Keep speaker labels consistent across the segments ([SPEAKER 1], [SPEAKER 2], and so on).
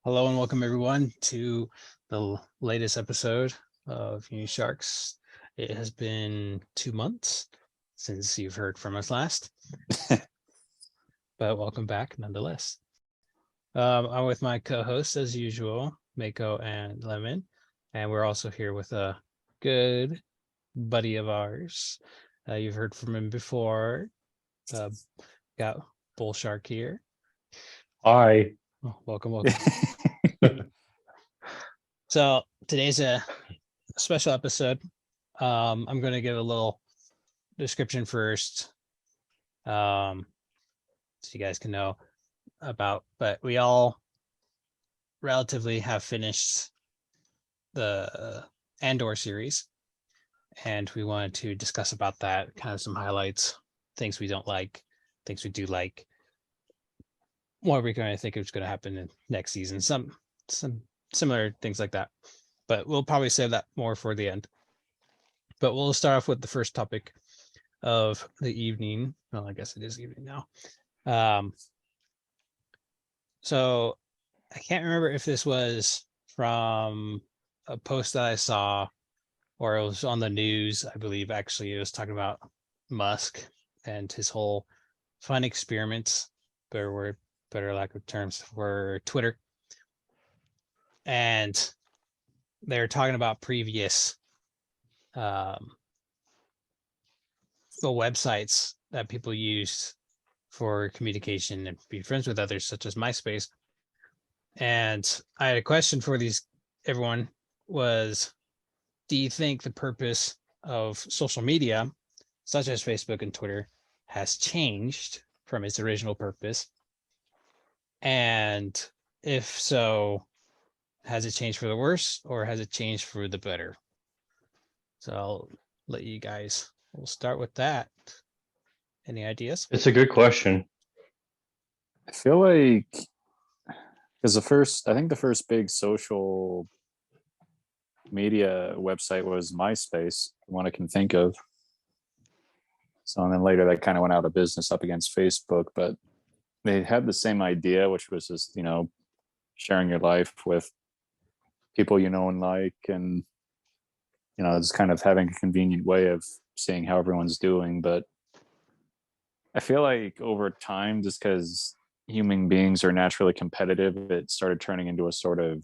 [SPEAKER 1] Hello and welcome everyone to the latest episode of Unisharks. It has been 2 months since you've heard from us last, but welcome back nonetheless. I'm with my co-hosts as usual, Mako and Lemon, and we're also here with a good buddy of ours. You've heard from him before. Got Bullshark here.
[SPEAKER 2] Hi.
[SPEAKER 1] Oh, welcome. So today's a special episode. I'm going to give a little description first, so you guys can know about. But we all relatively have finished the Andor series, and we wanted to discuss about that, kind of some highlights, things we don't like, things we do like. What we're going to think is going to happen in next season, some similar things like that. But we'll probably save that more for the end. But we'll start off with the first topic of the evening. Well, I guess it is evening now. So I can't remember if this was from a post that I saw or it was on the news. I believe actually it was talking about Musk and his whole fun experiments, better lack of terms, for Twitter. And they're talking about previous the websites that people used for communication and be friends with others, such as MySpace. And I had a question for everyone was, do you think the purpose of social media, such as Facebook and Twitter, has changed from its original purpose? And if so, has it changed for the worse or has it changed for the better? So I'll let you guys, we'll start with that. Any ideas?
[SPEAKER 2] It's a good question.
[SPEAKER 3] I feel like because I think the first big social media website was MySpace, the one I can think of. So, and then later that kind of went out of business up against Facebook, but they had the same idea, which was just, sharing your life with people you know and like, and, just kind of having a convenient way of seeing how everyone's doing. But I feel like over time, just because human beings are naturally competitive, it started turning into a sort of,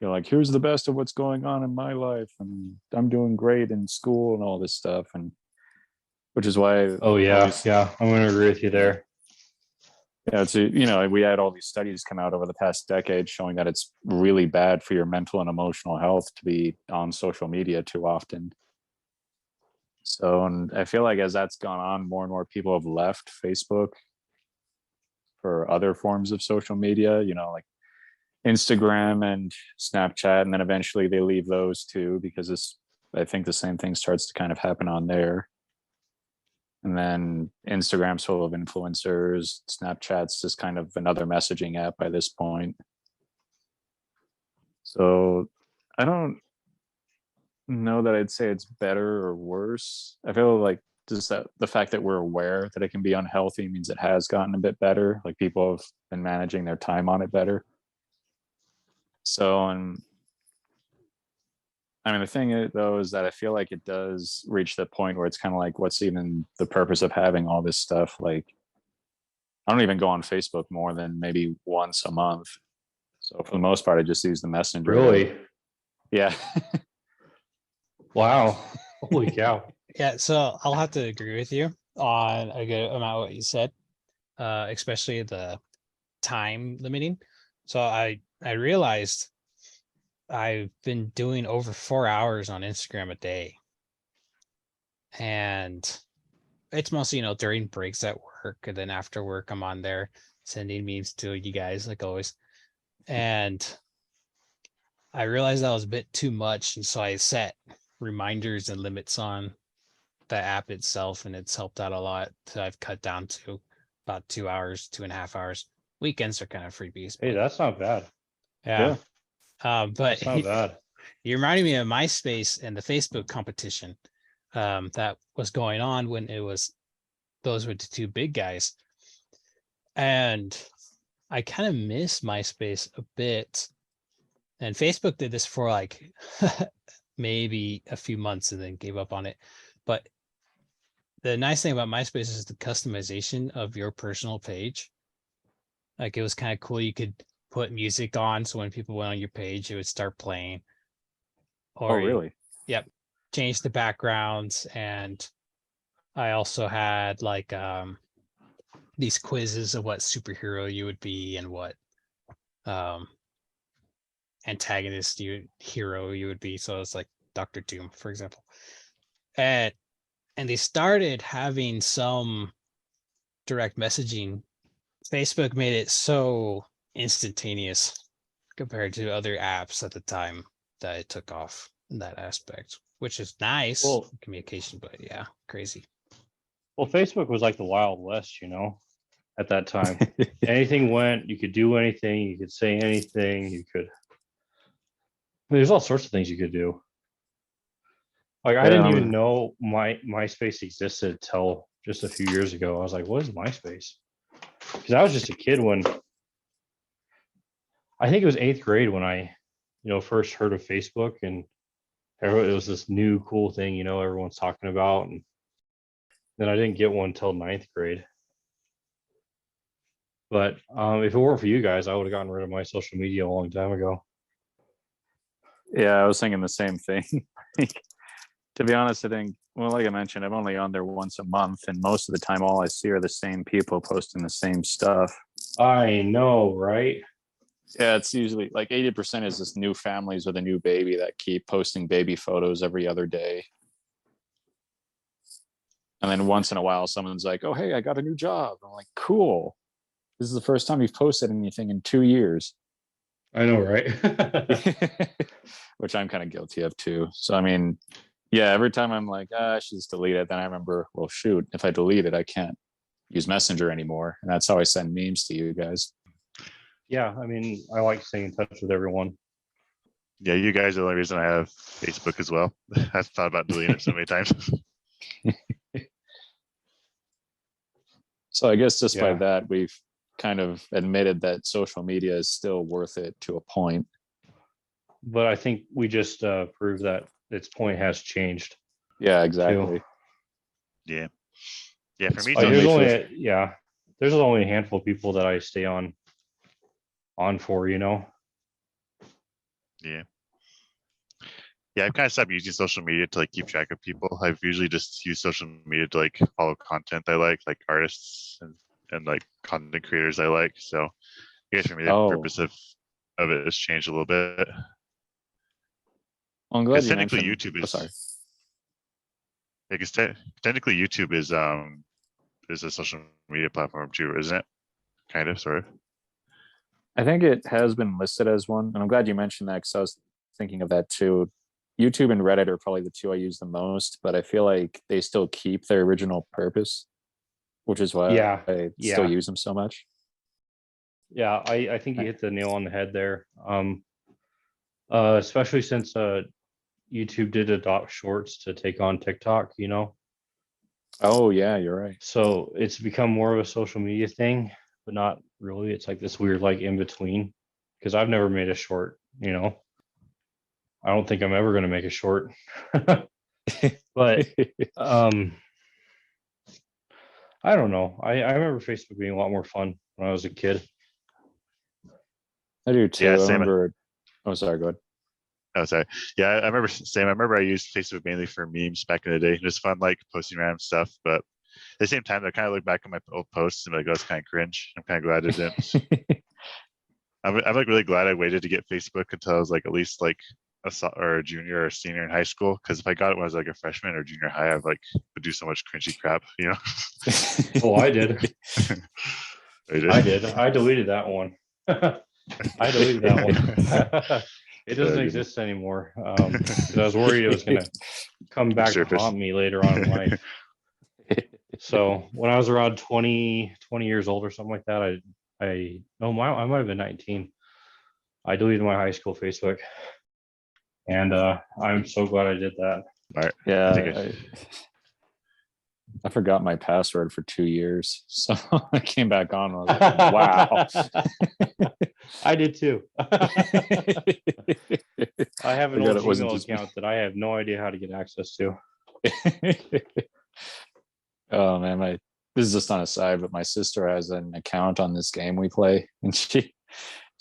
[SPEAKER 3] like, here's the best of what's going on in my life, and I'm doing great in school and all this stuff. And which is why,
[SPEAKER 2] Oh yeah, I'm going to agree with you there.
[SPEAKER 3] we had all these studies come out over the past decade showing that it's really bad for your mental and emotional health to be on social media too often. So, and I feel like as that's gone on, more and more people have left Facebook for other forms of social media, like Instagram and Snapchat, and then eventually they leave those too, because I think the same thing starts to kind of happen on there. And then Instagram's full of influencers. Snapchat's just kind of another messaging app by this point. So I don't know that I'd say it's better or worse. I feel like just that the fact that we're aware that it can be unhealthy means it has gotten a bit better. Like, people have been managing their time on it better. So, and I mean, the thing though is that I feel like it does reach the point where it's kind of like, what's even the purpose of having all this stuff? Like, I don't even go on Facebook more than maybe once a month. So for the most part, I just use the messenger.
[SPEAKER 2] Really?
[SPEAKER 3] Yeah.
[SPEAKER 2] Wow. Holy cow.
[SPEAKER 1] Yeah, so I'll have to agree with you on a good amount of what you said, especially the time limiting. So I realized I've been doing over 4 hours on Instagram a day. And it's mostly, during breaks at work, and then after work, I'm on there sending memes to you guys, like always. And I realized that was a bit too much. And so I set reminders and limits on the app itself, and it's helped out a lot. So I've cut down to about 2 hours, 2.5 hours. Weekends are kind of freebies.
[SPEAKER 2] Hey, that's not bad.
[SPEAKER 1] Yeah. But
[SPEAKER 2] That's not bad.
[SPEAKER 1] you reminded me of MySpace and the Facebook competition that was going on when those were the two big guys. And I kind of miss MySpace a bit. And Facebook did this for like maybe a few months and then gave up on it. But the nice thing about MySpace is the customization of your personal page. Like it was kind of cool. You could put music on, so when people went on your page, it would start playing.
[SPEAKER 3] Oh,
[SPEAKER 1] Or
[SPEAKER 3] really?
[SPEAKER 1] yep, change the backgrounds. And I also had like these quizzes of what superhero you would be and what um antagonist hero you would be. So it's like Doctor Doom, for example. And they started having some direct messaging. Facebook made it so instantaneous compared to other apps at the time that it took off in that aspect, which is nice
[SPEAKER 2] Well-
[SPEAKER 1] for communication, but yeah, crazy.
[SPEAKER 2] Well, Facebook was like the Wild West, at that time. Anything went, you could do anything, you could say anything, there's all sorts of things you could do. Like I didn't even know MySpace existed till just a few years ago. I was like, what is MySpace? Because I was just a kid when I think it was 8th grade when I, first heard of Facebook, and it was this new cool thing, everyone's talking about. And then I didn't get one till 9th grade. But if it weren't for you guys, I would have gotten rid of my social media a long time ago.
[SPEAKER 3] Yeah, I was thinking the same thing. To be honest, I think, well, like I mentioned, I'm only on there once a month, and most of the time, all I see are the same people posting the same stuff.
[SPEAKER 2] I know, right?
[SPEAKER 3] Yeah, it's usually like 80% is just new families with a new baby that keep posting baby photos every other day. And then once in a while, someone's like, oh, hey, I got a new job. I'm like, cool. This is the first time you've posted anything in 2 years.
[SPEAKER 2] I know, right?
[SPEAKER 3] Which I'm kind of guilty of too. So, I mean, yeah, every time I'm like, I should just delete it. Then I remember, well, shoot, if I delete it, I can't use Messenger anymore. And that's how I send memes to you guys.
[SPEAKER 2] Yeah, I mean, I like staying in touch with everyone.
[SPEAKER 4] Yeah, you guys are the only reason I have Facebook as well. I've thought about deleting it so many times.
[SPEAKER 3] So I guess just by
[SPEAKER 2] Yeah.
[SPEAKER 3] that, we've kind of admitted that social media is still worth it to a point.
[SPEAKER 2] But I think we just proved that its point has changed.
[SPEAKER 3] Yeah, exactly.
[SPEAKER 4] Yeah. Yeah, for me,
[SPEAKER 3] It's
[SPEAKER 4] it's
[SPEAKER 2] Like,
[SPEAKER 3] funny.
[SPEAKER 2] there's only a handful of people that I stay on for,
[SPEAKER 4] yeah. Yeah, I've kind of stopped using social media to like keep track of people. I've usually just used social media to like follow content I like artists and like content creators I like. So I guess for me the
[SPEAKER 3] Oh.
[SPEAKER 4] purpose of it has changed a little bit.
[SPEAKER 3] Well, I'm glad
[SPEAKER 4] Because
[SPEAKER 3] you
[SPEAKER 4] technically
[SPEAKER 3] mentioned.
[SPEAKER 4] YouTube
[SPEAKER 3] Oh,
[SPEAKER 4] is
[SPEAKER 3] sorry.
[SPEAKER 4] because technically YouTube is a social media platform too, isn't it? Kind of, sort of.
[SPEAKER 3] I think it has been listed as one, and I'm glad you mentioned that because I was thinking of that too. YouTube and Reddit are probably the two I use the most, but I feel like they still keep their original purpose, which is why
[SPEAKER 2] Yeah,
[SPEAKER 3] I still use them so much.
[SPEAKER 2] Yeah, I think you hit the nail on the head there. Especially since YouTube did adopt Shorts to take on TikTok,
[SPEAKER 3] Oh yeah, you're right.
[SPEAKER 2] so it's become more of a social media thing, but not really. It's like this weird like in between. Because I've never made a short, I don't think I'm ever going to make a short. But I don't know. I remember Facebook being a lot more fun when I was a kid.
[SPEAKER 3] I do too.
[SPEAKER 4] Yeah,
[SPEAKER 3] I
[SPEAKER 4] same.
[SPEAKER 3] remember. Oh, sorry. Go ahead.
[SPEAKER 4] Oh, sorry. Yeah, I remember same. I remember I used Facebook mainly for memes back in the day. It was fun, like posting random stuff. But at the same time, I kind of look back at my old posts and be like, oh, it's kind of cringe. I'm kind of glad I didn't. I'm like really glad I waited to get Facebook until I was like at least like a junior or senior in high school. Because if I got it when I was like a freshman or junior high, I would do so much cringy crap,
[SPEAKER 2] Oh, I did. I did. I deleted that one. I deleted that one. It doesn't exist anymore because I was worried it was going to come back to haunt me later on in life. So when I was around 20 years old or something like that, I might have been 19. I deleted my high school Facebook, and I'm so glad I did that.
[SPEAKER 4] Right.
[SPEAKER 3] Yeah. I forgot my password for 2 years, so I came back on. And I was like, wow.
[SPEAKER 2] I did too. I have an
[SPEAKER 3] Forgot
[SPEAKER 2] old
[SPEAKER 3] it wasn't
[SPEAKER 2] Gmail
[SPEAKER 3] just me.
[SPEAKER 2] account that I have no idea how to get access to.
[SPEAKER 3] Oh man, this is just on a side, but my sister has an account on this game we play, and she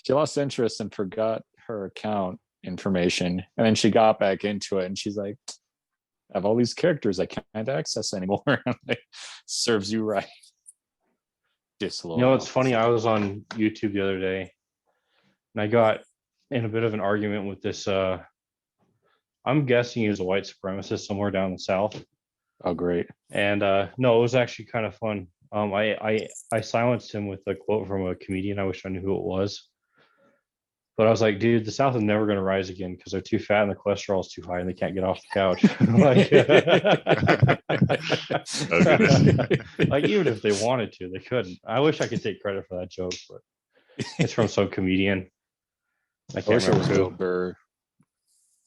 [SPEAKER 3] lost interest and forgot her account information, and then she got back into it, and she's like, I have all these characters I can't access anymore. Like, serves you right. Disloyal.
[SPEAKER 2] You know, it's funny. I was on YouTube the other day, and I got in a bit of an argument with this. I'm guessing he was a white supremacist somewhere down the south.
[SPEAKER 3] Oh, great.
[SPEAKER 2] And no, it was actually kind of fun. I silenced him with a quote from a comedian. I wish I knew who it was. But I was like, dude, the South is never going to rise again because they're too fat and the cholesterol is too high and they can't get off the couch.
[SPEAKER 4] Oh, goodness.
[SPEAKER 2] Like, even if they wanted to, they couldn't. I wish I could take credit for that joke, but it's from some comedian. I
[SPEAKER 3] I
[SPEAKER 2] can't
[SPEAKER 3] wish it was
[SPEAKER 2] remember
[SPEAKER 3] Bill
[SPEAKER 2] who.
[SPEAKER 3] Burr.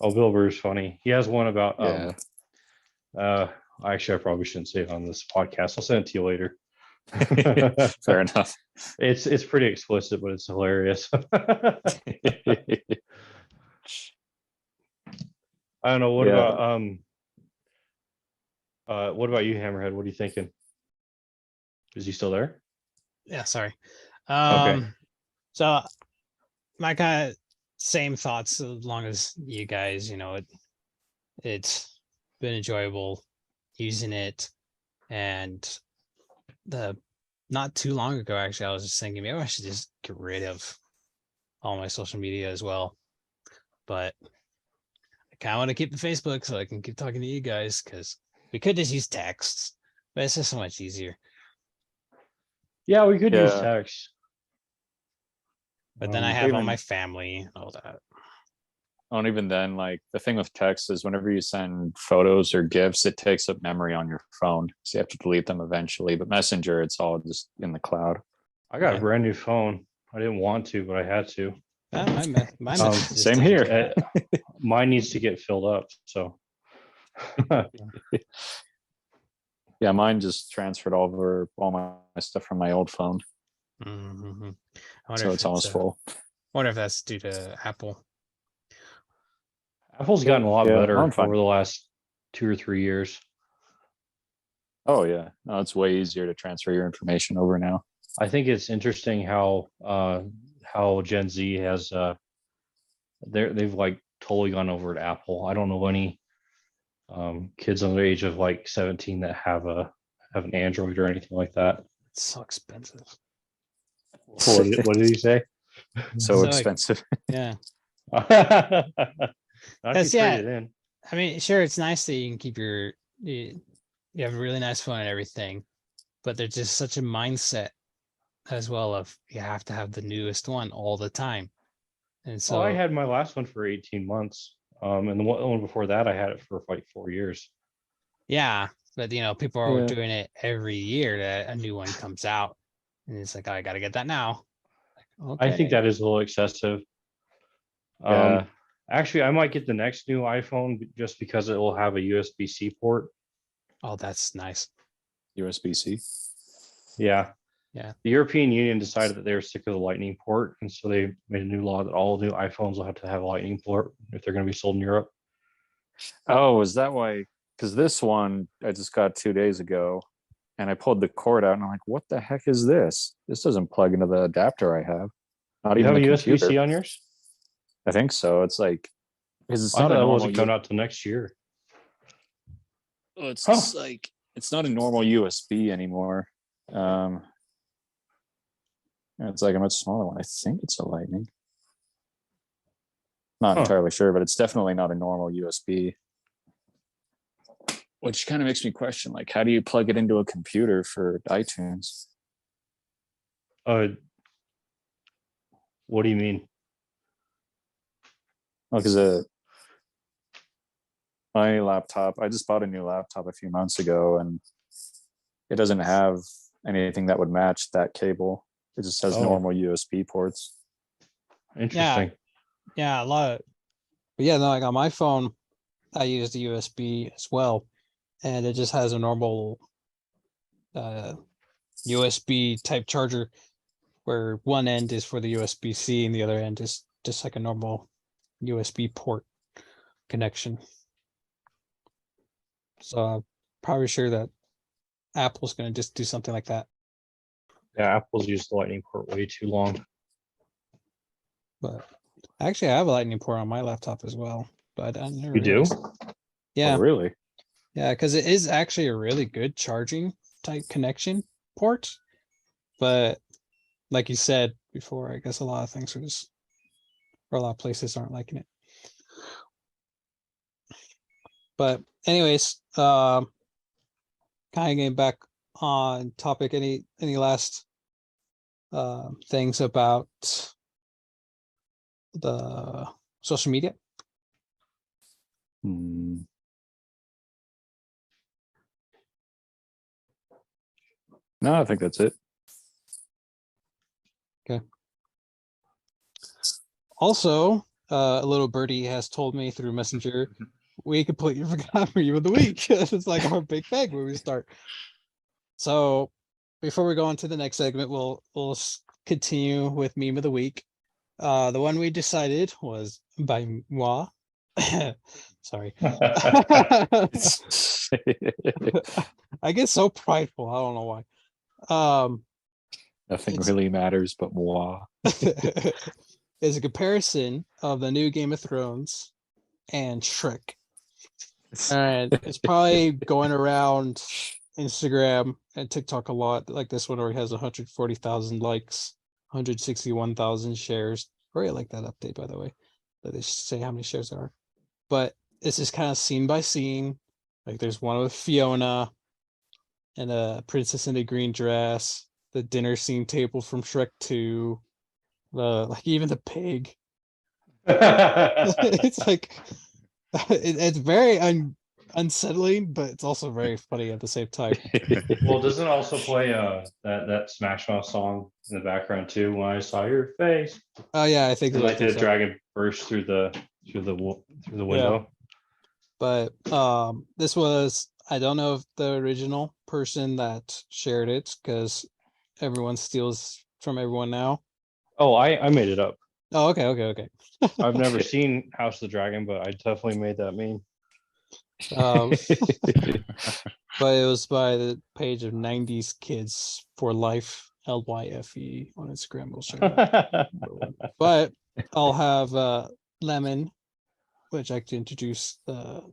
[SPEAKER 2] Oh, Bill Burr's funny. He has one about
[SPEAKER 3] Yeah.
[SPEAKER 2] actually I probably shouldn't say it on this podcast. I'll send it to you later.
[SPEAKER 3] Fair enough.
[SPEAKER 2] It's pretty explicit, but it's hilarious. I don't know. What about you, Hammerhead? What are you thinking? Is he still there?
[SPEAKER 1] Yeah, sorry.
[SPEAKER 2] Okay.
[SPEAKER 1] So my kind of same thoughts as long as you guys, it's been enjoyable using it. And not too long ago, actually, I was just thinking maybe I should just get rid of all my social media as well. But I kind of want to keep the Facebook so I can keep talking to you guys, because we could just use texts, but it's just so much easier.
[SPEAKER 2] Yeah, we could use text.
[SPEAKER 1] But then I have all my family and all that.
[SPEAKER 3] And even then, like, the thing with text is whenever you send photos or GIFs, it takes up memory on your phone. So you have to delete them eventually. But Messenger, it's all just in the cloud.
[SPEAKER 2] I got a brand new phone. I didn't want to, but I had to.
[SPEAKER 3] Same here.
[SPEAKER 2] Mine needs to get filled up. So
[SPEAKER 3] yeah, mine just transferred over all my stuff from my old phone.
[SPEAKER 1] Mm-hmm.
[SPEAKER 3] So it's almost full.
[SPEAKER 1] I wonder if that's due to Apple.
[SPEAKER 2] Apple's gotten a lot better
[SPEAKER 3] I'm fine.
[SPEAKER 2] over the last 2 or 3 years.
[SPEAKER 3] Oh yeah, no, it's way easier to transfer your information over now.
[SPEAKER 2] I think it's interesting how Gen Z has they've like totally gone over to Apple. I don't know any kids under the age of like 17 that have an Android or anything like that.
[SPEAKER 1] It's so expensive.
[SPEAKER 2] What did he say?
[SPEAKER 3] So expensive.
[SPEAKER 1] Yeah.
[SPEAKER 2] Not
[SPEAKER 1] Yeah.
[SPEAKER 2] it in.
[SPEAKER 1] I mean, sure, it's nice that you can keep you have a really nice phone and everything, but there's just such a mindset as well of you have to have the newest one all the time. And so
[SPEAKER 2] I had my last one for 18 months. And the one before that I had it for like 4 years.
[SPEAKER 1] Yeah, but people are doing it every year that a new one comes out. And it's like, oh, I gotta get that now. Like, okay.
[SPEAKER 2] I think that is a little excessive. Actually, I might get the next new iPhone just because it will have a USB-C port.
[SPEAKER 1] Oh, that's nice.
[SPEAKER 3] USB-C.
[SPEAKER 2] Yeah.
[SPEAKER 1] Yeah.
[SPEAKER 2] The European Union decided that they were sick of the Lightning port, and so they made a new law that all new iPhones will have to have a Lightning port if they're going to be sold in Europe.
[SPEAKER 3] Oh, is that why? Because this one I just got 2 days ago, and I pulled the cord out, and I'm like, "What the heck is this? This doesn't plug into the adapter I have." Not
[SPEAKER 2] You
[SPEAKER 3] even
[SPEAKER 2] have a
[SPEAKER 3] the
[SPEAKER 2] USB-C
[SPEAKER 3] computer.
[SPEAKER 2] on yours?
[SPEAKER 3] I think so. It's like, because it's
[SPEAKER 2] I
[SPEAKER 3] not
[SPEAKER 2] thought
[SPEAKER 3] a
[SPEAKER 2] that
[SPEAKER 3] normal.
[SPEAKER 2] wasn't coming out till next year.
[SPEAKER 3] Oh, it's just like it's not a normal USB anymore. It's like a much smaller one. I think it's a Lightning. Not entirely sure, but it's definitely not a normal USB. Which kind of makes me question, like, how do you plug it into a computer for iTunes?
[SPEAKER 2] What do you mean?
[SPEAKER 3] Well, because my laptop, I just bought a new laptop a few months ago, and it doesn't have anything that would match that cable. It just has normal USB ports.
[SPEAKER 2] Interesting.
[SPEAKER 1] Yeah, a lot. But yeah, no, like on my phone, I use the USB as well, and it just has a normal USB type charger, where one end is for the USB-C and the other end is just like a normal USB port connection. So I'm probably sure that Apple's going to just do something like that.
[SPEAKER 2] Yeah, Apple's used the lightning port way too long.
[SPEAKER 1] But actually, I have a lightning port on my laptop as well. But I never
[SPEAKER 2] You do?
[SPEAKER 1] realized. Yeah,
[SPEAKER 3] Oh, really?
[SPEAKER 1] yeah, because it is actually a really good charging type connection port. But like you said before, I guess a lot of things are just, or a lot of places aren't liking it. But anyways, kind of getting back on topic. Any last things about the social media?
[SPEAKER 3] Hmm. No, I think that's it.
[SPEAKER 1] Also, a little birdie has told me through Messenger, we completely forgot Meme of the Week. It's like our big thing where we start. So before we go on to the next segment, we'll continue with Meme of the Week. The one we decided was by moi. Sorry. I get so prideful. I don't know why.
[SPEAKER 3] Nothing
[SPEAKER 1] It's-
[SPEAKER 3] really matters but moi.
[SPEAKER 1] is a comparison of the new Game of Thrones and Shrek. And it's probably going around Instagram and TikTok a lot, like this one where it has 140,000 likes, 161,000 shares. Very like that update, by the way, that they say how many shares there are. But this is kind of scene by scene. Like there's one with Fiona and a princess in a green dress, the dinner scene table from Shrek 2, like even the pig. It's like it's very unsettling, but it's also very funny at the same time.
[SPEAKER 2] Well, doesn't it also play that Smash Mouth song in the background too? When I saw your face,
[SPEAKER 1] Oh yeah, I think
[SPEAKER 2] and
[SPEAKER 1] it was
[SPEAKER 2] like the
[SPEAKER 1] this one.
[SPEAKER 2] dragon burst through the window.
[SPEAKER 1] But this was, I don't know if the original person that shared it, because everyone steals from everyone now.
[SPEAKER 2] Oh, I made it up.
[SPEAKER 1] Oh, okay.
[SPEAKER 2] I've never seen House of the Dragon, but I definitely made that meme.
[SPEAKER 1] But it was by the page of 90s Kids for Life, LYFE on Instagram. We'll share that. But I'll have Lemon, which I can introduce the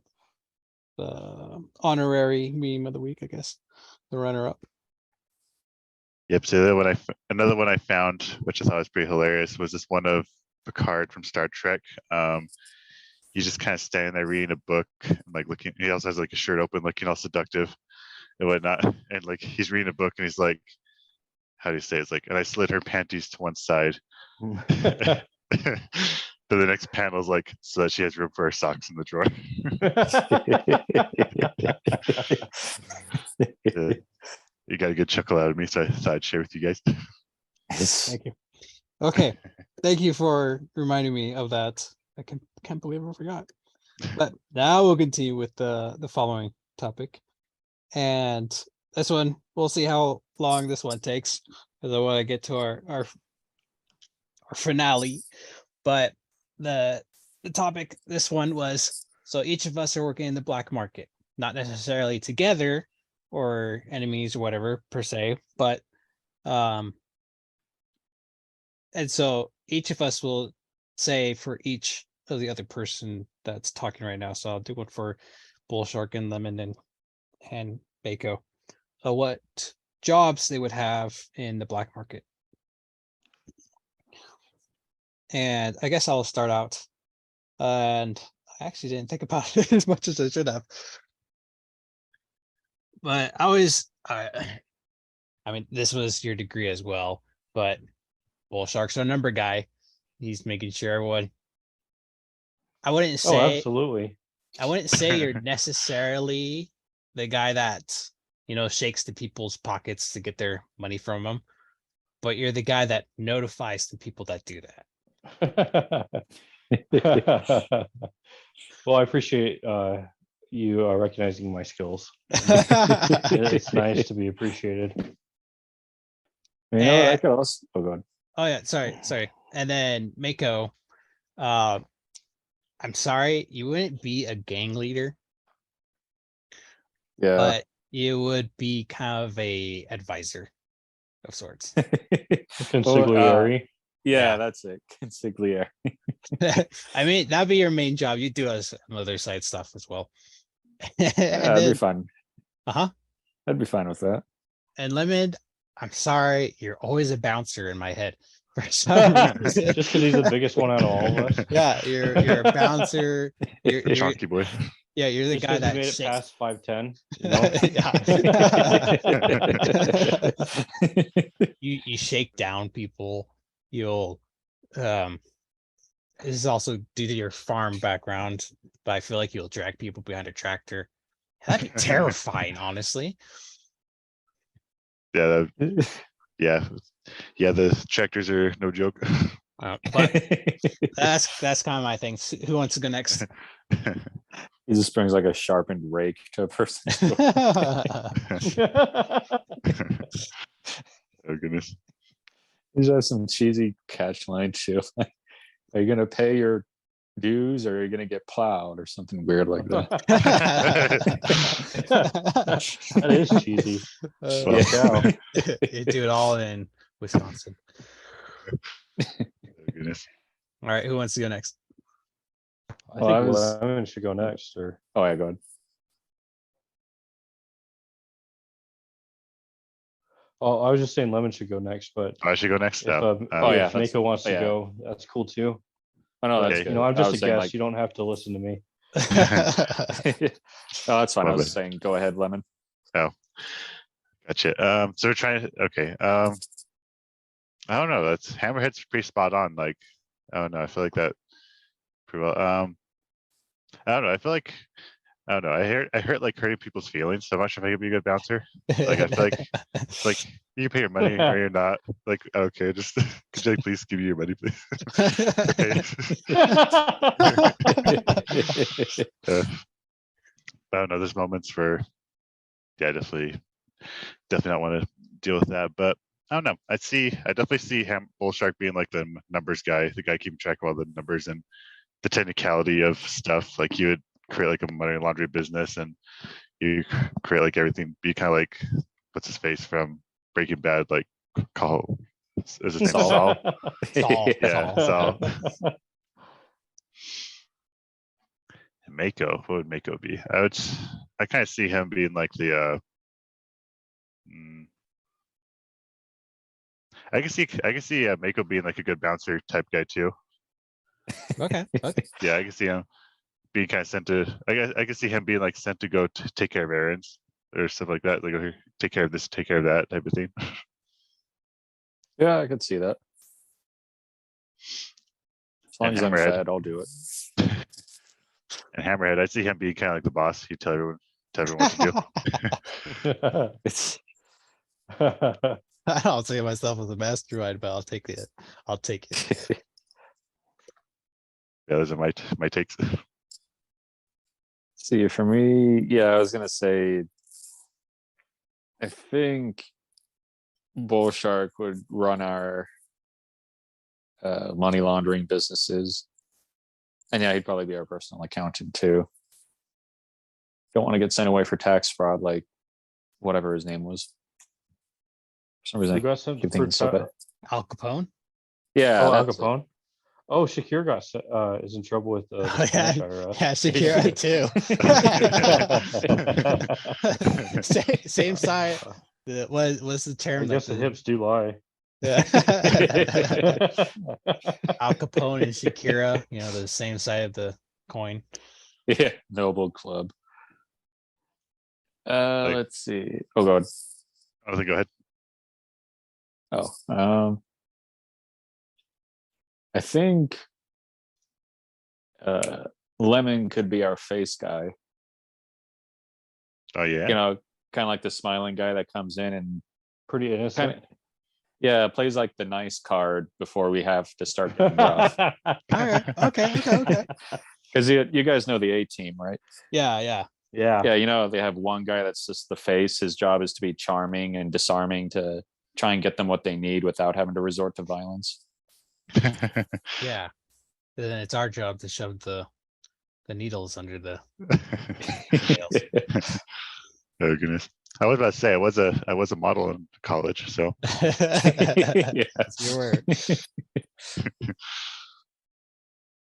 [SPEAKER 1] honorary meme of the week, I guess, the runner-up.
[SPEAKER 4] Yep. So another one I found, which I thought was pretty hilarious, was this one of Picard from Star Trek. He's just kind of standing there reading a book and like looking. He also has like a shirt open, looking all seductive and whatnot. And like he's reading a book and he's like, how do you say? It's like, and I slid her panties to one side. But the next panel is like, so that she has room for her socks in the drawer. You got a good chuckle out of me, so I thought I'd share with you guys.
[SPEAKER 1] Thank you. Okay, thank you for reminding me of that. I can't believe I forgot. But now we'll continue with the following topic, and this one we'll see how long this one takes, because I want to get to our finale. But the topic this one was, so each of us are working in the black market, not necessarily together or enemies or whatever per se, but and so each of us will say for each of the other person that's talking right now. So I'll do one for Bullshark and Lemon and Bako. So what jobs they would have in the black market. And I guess I'll start out. And I actually didn't think about it as much as I should have. But I mean, this was your degree as well, but Bullshark's our number guy. He's making sure everyone. I wouldn't
[SPEAKER 2] Oh,
[SPEAKER 1] say
[SPEAKER 2] absolutely.
[SPEAKER 1] I wouldn't say you're necessarily the guy that, shakes the people's pockets to get their money from them, but you're the guy that notifies the people that do that.
[SPEAKER 2] Well, I appreciate you recognizing my skills. It's nice to be appreciated.
[SPEAKER 3] You know, I could also. Oh, go ahead.
[SPEAKER 1] Oh yeah, sorry. And then Mako, I'm sorry, you wouldn't be a gang leader,
[SPEAKER 3] Yeah.
[SPEAKER 1] but you would be kind of a advisor of sorts.
[SPEAKER 2] Consigliere.
[SPEAKER 3] Yeah, that's it. Consigliere.
[SPEAKER 1] I mean, that'd be your main job. You do some other side stuff as well.
[SPEAKER 3] That'd be fun.
[SPEAKER 1] Uh-huh.
[SPEAKER 3] I'd be fine with that.
[SPEAKER 1] And Lemon, I'm sorry, you're always a bouncer in my head. For some reason.
[SPEAKER 2] Just because he's the biggest one out of all of us.
[SPEAKER 1] Yeah, you're a bouncer. You're
[SPEAKER 4] Chunky boy.
[SPEAKER 1] yeah, you're the
[SPEAKER 2] Just
[SPEAKER 1] guy
[SPEAKER 2] 'cause he
[SPEAKER 1] that
[SPEAKER 2] made it
[SPEAKER 1] shakes.
[SPEAKER 2] past 5'10".
[SPEAKER 1] You shake down people. You'll this is also due to your farm background, but I feel like you'll drag people behind a tractor. That'd be terrifying, honestly.
[SPEAKER 4] Yeah, the tractors are no joke.
[SPEAKER 1] But that's kind of my thing. Who wants to go next?
[SPEAKER 3] He just brings like a sharpened rake to a person.
[SPEAKER 4] Oh goodness.
[SPEAKER 3] These are some cheesy catch line too. Like, are you gonna pay your dues or are you gonna get plowed or something weird like that?
[SPEAKER 2] That is cheesy.
[SPEAKER 1] Yeah. You do it all in Wisconsin.
[SPEAKER 4] Oh goodness.
[SPEAKER 1] All right, who wants to go next?
[SPEAKER 2] I think Lemon should go next. Or
[SPEAKER 3] Oh yeah, go ahead.
[SPEAKER 2] oh, I was just saying Lemon should go next, but
[SPEAKER 4] I should go next.
[SPEAKER 2] if,
[SPEAKER 3] yeah,
[SPEAKER 2] if Mako wants to
[SPEAKER 3] yeah.
[SPEAKER 2] go, that's cool too.
[SPEAKER 3] Oh no, that's
[SPEAKER 4] Okay.
[SPEAKER 3] good.
[SPEAKER 2] You know, I'm
[SPEAKER 3] I
[SPEAKER 2] just a
[SPEAKER 3] was saying,
[SPEAKER 2] guest.
[SPEAKER 3] like-
[SPEAKER 2] You don't have to listen to me.
[SPEAKER 3] No, that's fine. I
[SPEAKER 4] Love
[SPEAKER 3] was
[SPEAKER 4] it.
[SPEAKER 3] saying, go ahead, Lemon.
[SPEAKER 4] Gotcha. So we're trying to. Okay. I don't know. That's Hammerhead's pretty spot on. Like, I don't know. I feel like that pretty well. I don't know. I feel like I don't know. I hurt like hurting people's feelings. So I'm not sure if I could be a good bouncer. Like I feel like you pay your money or you're not. Like okay, just could you like, please give me your money, please? Okay. I don't know. There's moments where, yeah, definitely not want to deal with that. But I don't know. I definitely see Bullshark being like the numbers guy, the guy keeping track of all the numbers and the technicality of stuff. Like you would create like a money laundry business and you create like everything. Be kind of like what's his face from Breaking Bad, like call is his name
[SPEAKER 3] Saul.
[SPEAKER 4] Saul?
[SPEAKER 1] Saul.
[SPEAKER 4] Yeah, Saul. And Mako, what would Mako be? I kind of see him being like the I can see Mako being like a good bouncer type guy too.
[SPEAKER 1] Okay.
[SPEAKER 4] Yeah, I can see him being kind of sent to. I can see him being like sent to go to take care of errands or stuff like that. Like, go here, take care of this, take care of that type of thing.
[SPEAKER 3] Yeah, I could see that. As long
[SPEAKER 4] And
[SPEAKER 3] as I'm
[SPEAKER 4] Hammerhead.
[SPEAKER 3] fed, I'll do it.
[SPEAKER 4] And Hammerhead, I see him being kind of like the boss. He tell everyone what to do.
[SPEAKER 3] It's
[SPEAKER 1] I don't see myself as a mastermind, but I'll take it.
[SPEAKER 4] Yeah, those are my takes.
[SPEAKER 3] see for me. Yeah, I was gonna say. I think Bullshark would run our money laundering businesses, and yeah, he'd probably be our personal accountant too. Don't want to get sent away for tax fraud, like whatever his name was. For some reason,
[SPEAKER 2] Who
[SPEAKER 3] I
[SPEAKER 2] got sent
[SPEAKER 3] keep
[SPEAKER 2] for
[SPEAKER 3] thinking so bad.
[SPEAKER 1] Al Capone.
[SPEAKER 3] Yeah,
[SPEAKER 2] Al
[SPEAKER 3] that's it.
[SPEAKER 2] Capone. Oh, Shakir is in trouble with the
[SPEAKER 1] Oh, yeah,
[SPEAKER 2] Spanish IRS.
[SPEAKER 1] yeah, Shakira too. Same side. What's the
[SPEAKER 2] I
[SPEAKER 1] term?
[SPEAKER 2] guess the hips do lie.
[SPEAKER 1] Yeah. Al Capone and Shakira, the same side of the coin.
[SPEAKER 3] Yeah, Noble Club. Let's see. Oh god.
[SPEAKER 4] I think go ahead.
[SPEAKER 3] I think Lemon could be our face guy.
[SPEAKER 4] Oh yeah.
[SPEAKER 3] Kind of like the smiling guy that comes in and
[SPEAKER 2] Pretty innocent.
[SPEAKER 3] plays like the nice card before we have to start getting rough.
[SPEAKER 1] All right. Okay.
[SPEAKER 3] Because you guys know the A team, right?
[SPEAKER 1] Yeah.
[SPEAKER 2] Yeah.
[SPEAKER 3] Yeah, you know, they have one guy that's just the face. His job is to be charming and disarming to try and get them what they need without having to resort to violence.
[SPEAKER 1] Yeah. And then it's our job to shove the needles under the nails.
[SPEAKER 4] Oh goodness. I was about to say I was a model in college, so
[SPEAKER 1] Yes, you were.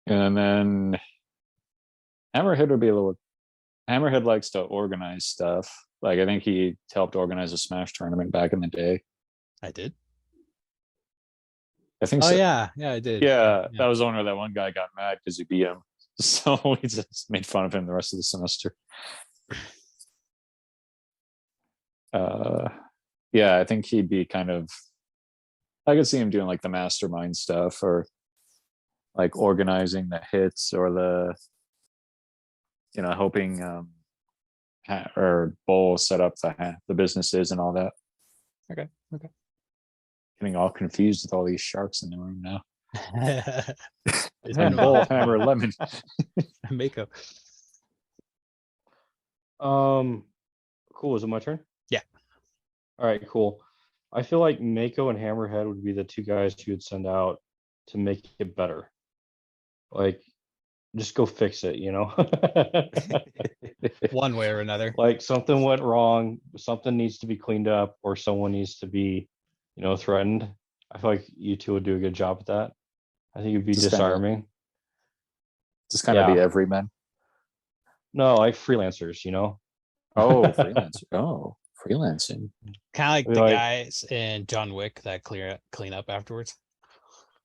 [SPEAKER 3] And then Hammerhead would be a little. Hammerhead likes to organize stuff. Like I think he helped organize a Smash tournament back in the day.
[SPEAKER 1] I did.
[SPEAKER 3] I think
[SPEAKER 1] Oh
[SPEAKER 3] so.
[SPEAKER 1] yeah, I did.
[SPEAKER 3] Yeah, that was the one where that one guy got mad because he beat him. So we just made fun of him the rest of the semester. Yeah, I think he'd be kind of. I could see him doing like the mastermind stuff or like organizing the hits or the, you know, helping or Bull set up the businesses and all that.
[SPEAKER 1] Okay.
[SPEAKER 3] Getting all confused with all these sharks in the room now.
[SPEAKER 1] It's
[SPEAKER 3] And
[SPEAKER 1] been a
[SPEAKER 3] Bull,
[SPEAKER 1] while.
[SPEAKER 3] Hammer, Lemon.
[SPEAKER 1] Mako.
[SPEAKER 2] Cool. Is it my turn?
[SPEAKER 1] Yeah.
[SPEAKER 2] All right, cool. I feel like Mako and Hammerhead would be the two guys you would send out to make it better. Like, just go fix it, you know?
[SPEAKER 1] One way or another.
[SPEAKER 2] Like something went wrong, something needs to be cleaned up, or someone needs to be, you know, threatened. I feel like you two would do a good job at that. I think it'd be
[SPEAKER 3] Just kinda-
[SPEAKER 2] disarming.
[SPEAKER 3] Just kind of be
[SPEAKER 2] Yeah.
[SPEAKER 3] everyman.
[SPEAKER 2] No, like freelancers, you know?
[SPEAKER 3] Oh, freelancer. Oh, freelancing.
[SPEAKER 1] Kind of like the
[SPEAKER 2] Like-
[SPEAKER 1] guys in John Wick that clean up afterwards.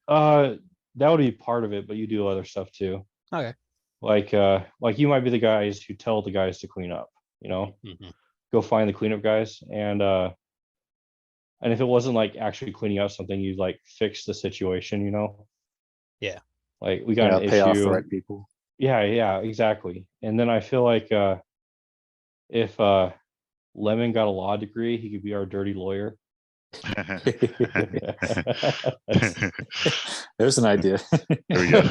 [SPEAKER 2] That would be part of it, but you do other stuff too.
[SPEAKER 1] Okay.
[SPEAKER 2] Like you might be the guys who tell the guys to clean up, you know?
[SPEAKER 1] Mhm.
[SPEAKER 2] Go find the cleanup guys and if it wasn't like actually cleaning up something, you'd like fix the situation, you know?
[SPEAKER 1] Yeah.
[SPEAKER 2] Like we got an
[SPEAKER 3] Pay off the
[SPEAKER 2] issue.
[SPEAKER 3] right people.
[SPEAKER 2] Yeah, exactly. And then I feel like if Lemon got a law degree, he could be our dirty lawyer.
[SPEAKER 3] There's an idea.
[SPEAKER 4] There we go.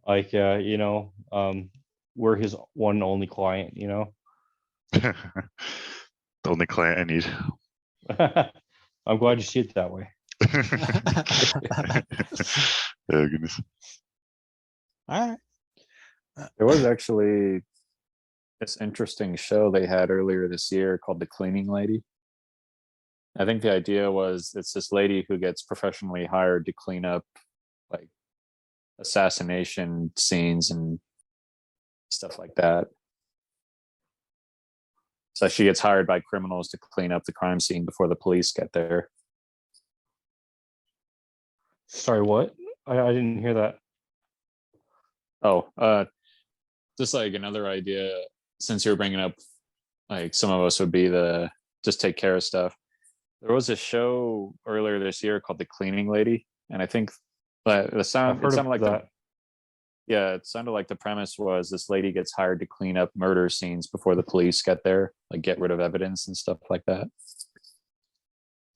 [SPEAKER 2] Like you know, we're his one and only client, you know.
[SPEAKER 4] The only client I need.
[SPEAKER 2] I'm glad you see it that way.
[SPEAKER 4] Oh goodness.
[SPEAKER 1] All right.
[SPEAKER 3] There was actually this interesting show they had earlier this year called The Cleaning Lady. I think the idea was it's this lady who gets professionally hired to clean up like assassination scenes and stuff like that. So she gets hired by criminals to clean up the crime scene before the police get there.
[SPEAKER 2] Sorry, what? I didn't hear that.
[SPEAKER 3] Oh, just like another idea, since you're bringing up, like some of us would be the just take care of stuff. There was a show earlier this year called The Cleaning Lady, and I think that
[SPEAKER 2] I've heard of
[SPEAKER 3] like
[SPEAKER 2] that.
[SPEAKER 3] it sounded like the premise was this lady gets hired to clean up murder scenes before the police get there, like get rid of evidence and stuff like that.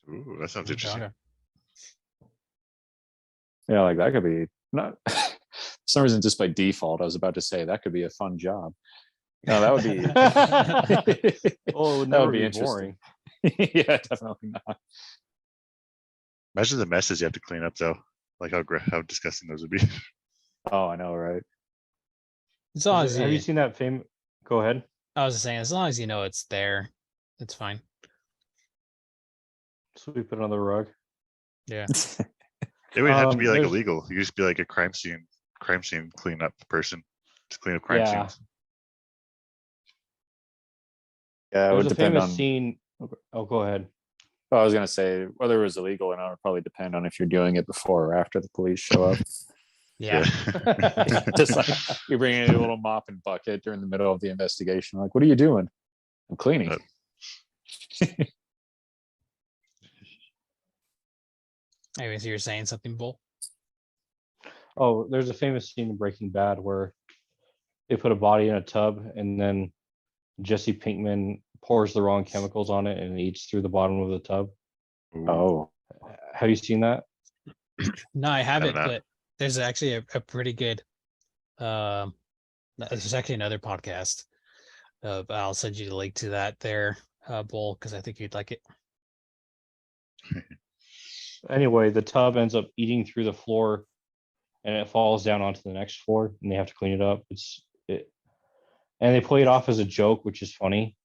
[SPEAKER 4] Ooh, that sounds interesting.
[SPEAKER 1] Okay.
[SPEAKER 3] Yeah, like that could be not for some reason just by default. I was about to say that could be a fun job. No, that would be
[SPEAKER 2] Oh, it would
[SPEAKER 3] that
[SPEAKER 2] never
[SPEAKER 3] would be
[SPEAKER 2] be
[SPEAKER 3] interesting.
[SPEAKER 2] boring.
[SPEAKER 3] Yeah, definitely not.
[SPEAKER 4] Imagine the messes you have to clean up though. Like how disgusting those would be.
[SPEAKER 3] Oh, I know, right?
[SPEAKER 1] As long as
[SPEAKER 2] Have you
[SPEAKER 1] you,
[SPEAKER 2] seen that famous? Go ahead.
[SPEAKER 1] I was just saying, as long as you know it's there, it's fine.
[SPEAKER 2] Sweep it under the rug.
[SPEAKER 1] Yeah.
[SPEAKER 4] It would have to be like
[SPEAKER 2] There's-
[SPEAKER 4] illegal. You just be like a crime scene cleanup person. Just clean up crime
[SPEAKER 2] Yeah.
[SPEAKER 4] scenes.
[SPEAKER 3] Yeah, it would
[SPEAKER 2] There's a
[SPEAKER 3] depend
[SPEAKER 2] famous
[SPEAKER 3] on.
[SPEAKER 2] scene. Oh, go ahead.
[SPEAKER 3] I was gonna say whether it was illegal or not would probably depend on if you're doing it before or after the police show up.
[SPEAKER 1] Yeah.
[SPEAKER 3] Just like you bring in a little mop and bucket during the middle of the investigation. Like, what are you doing? I'm cleaning.
[SPEAKER 1] Anyway, so you're saying something, Bull?
[SPEAKER 2] Oh, there's a famous scene in Breaking Bad where they put a body in a tub and then Jesse Pinkman pours the wrong chemicals on it and it eats through the bottom of the tub.
[SPEAKER 4] Ooh.
[SPEAKER 3] Oh,
[SPEAKER 2] Have you seen that?
[SPEAKER 1] No, I haven't,
[SPEAKER 4] not.
[SPEAKER 1] but there's actually a pretty good There's actually another podcast. But I'll send you the link to that there, Bull, because I think you'd like it.
[SPEAKER 2] Anyway, the tub ends up eating through the floor, and it falls down onto the next floor, and they have to clean it up. And they play it off as a joke, which is funny.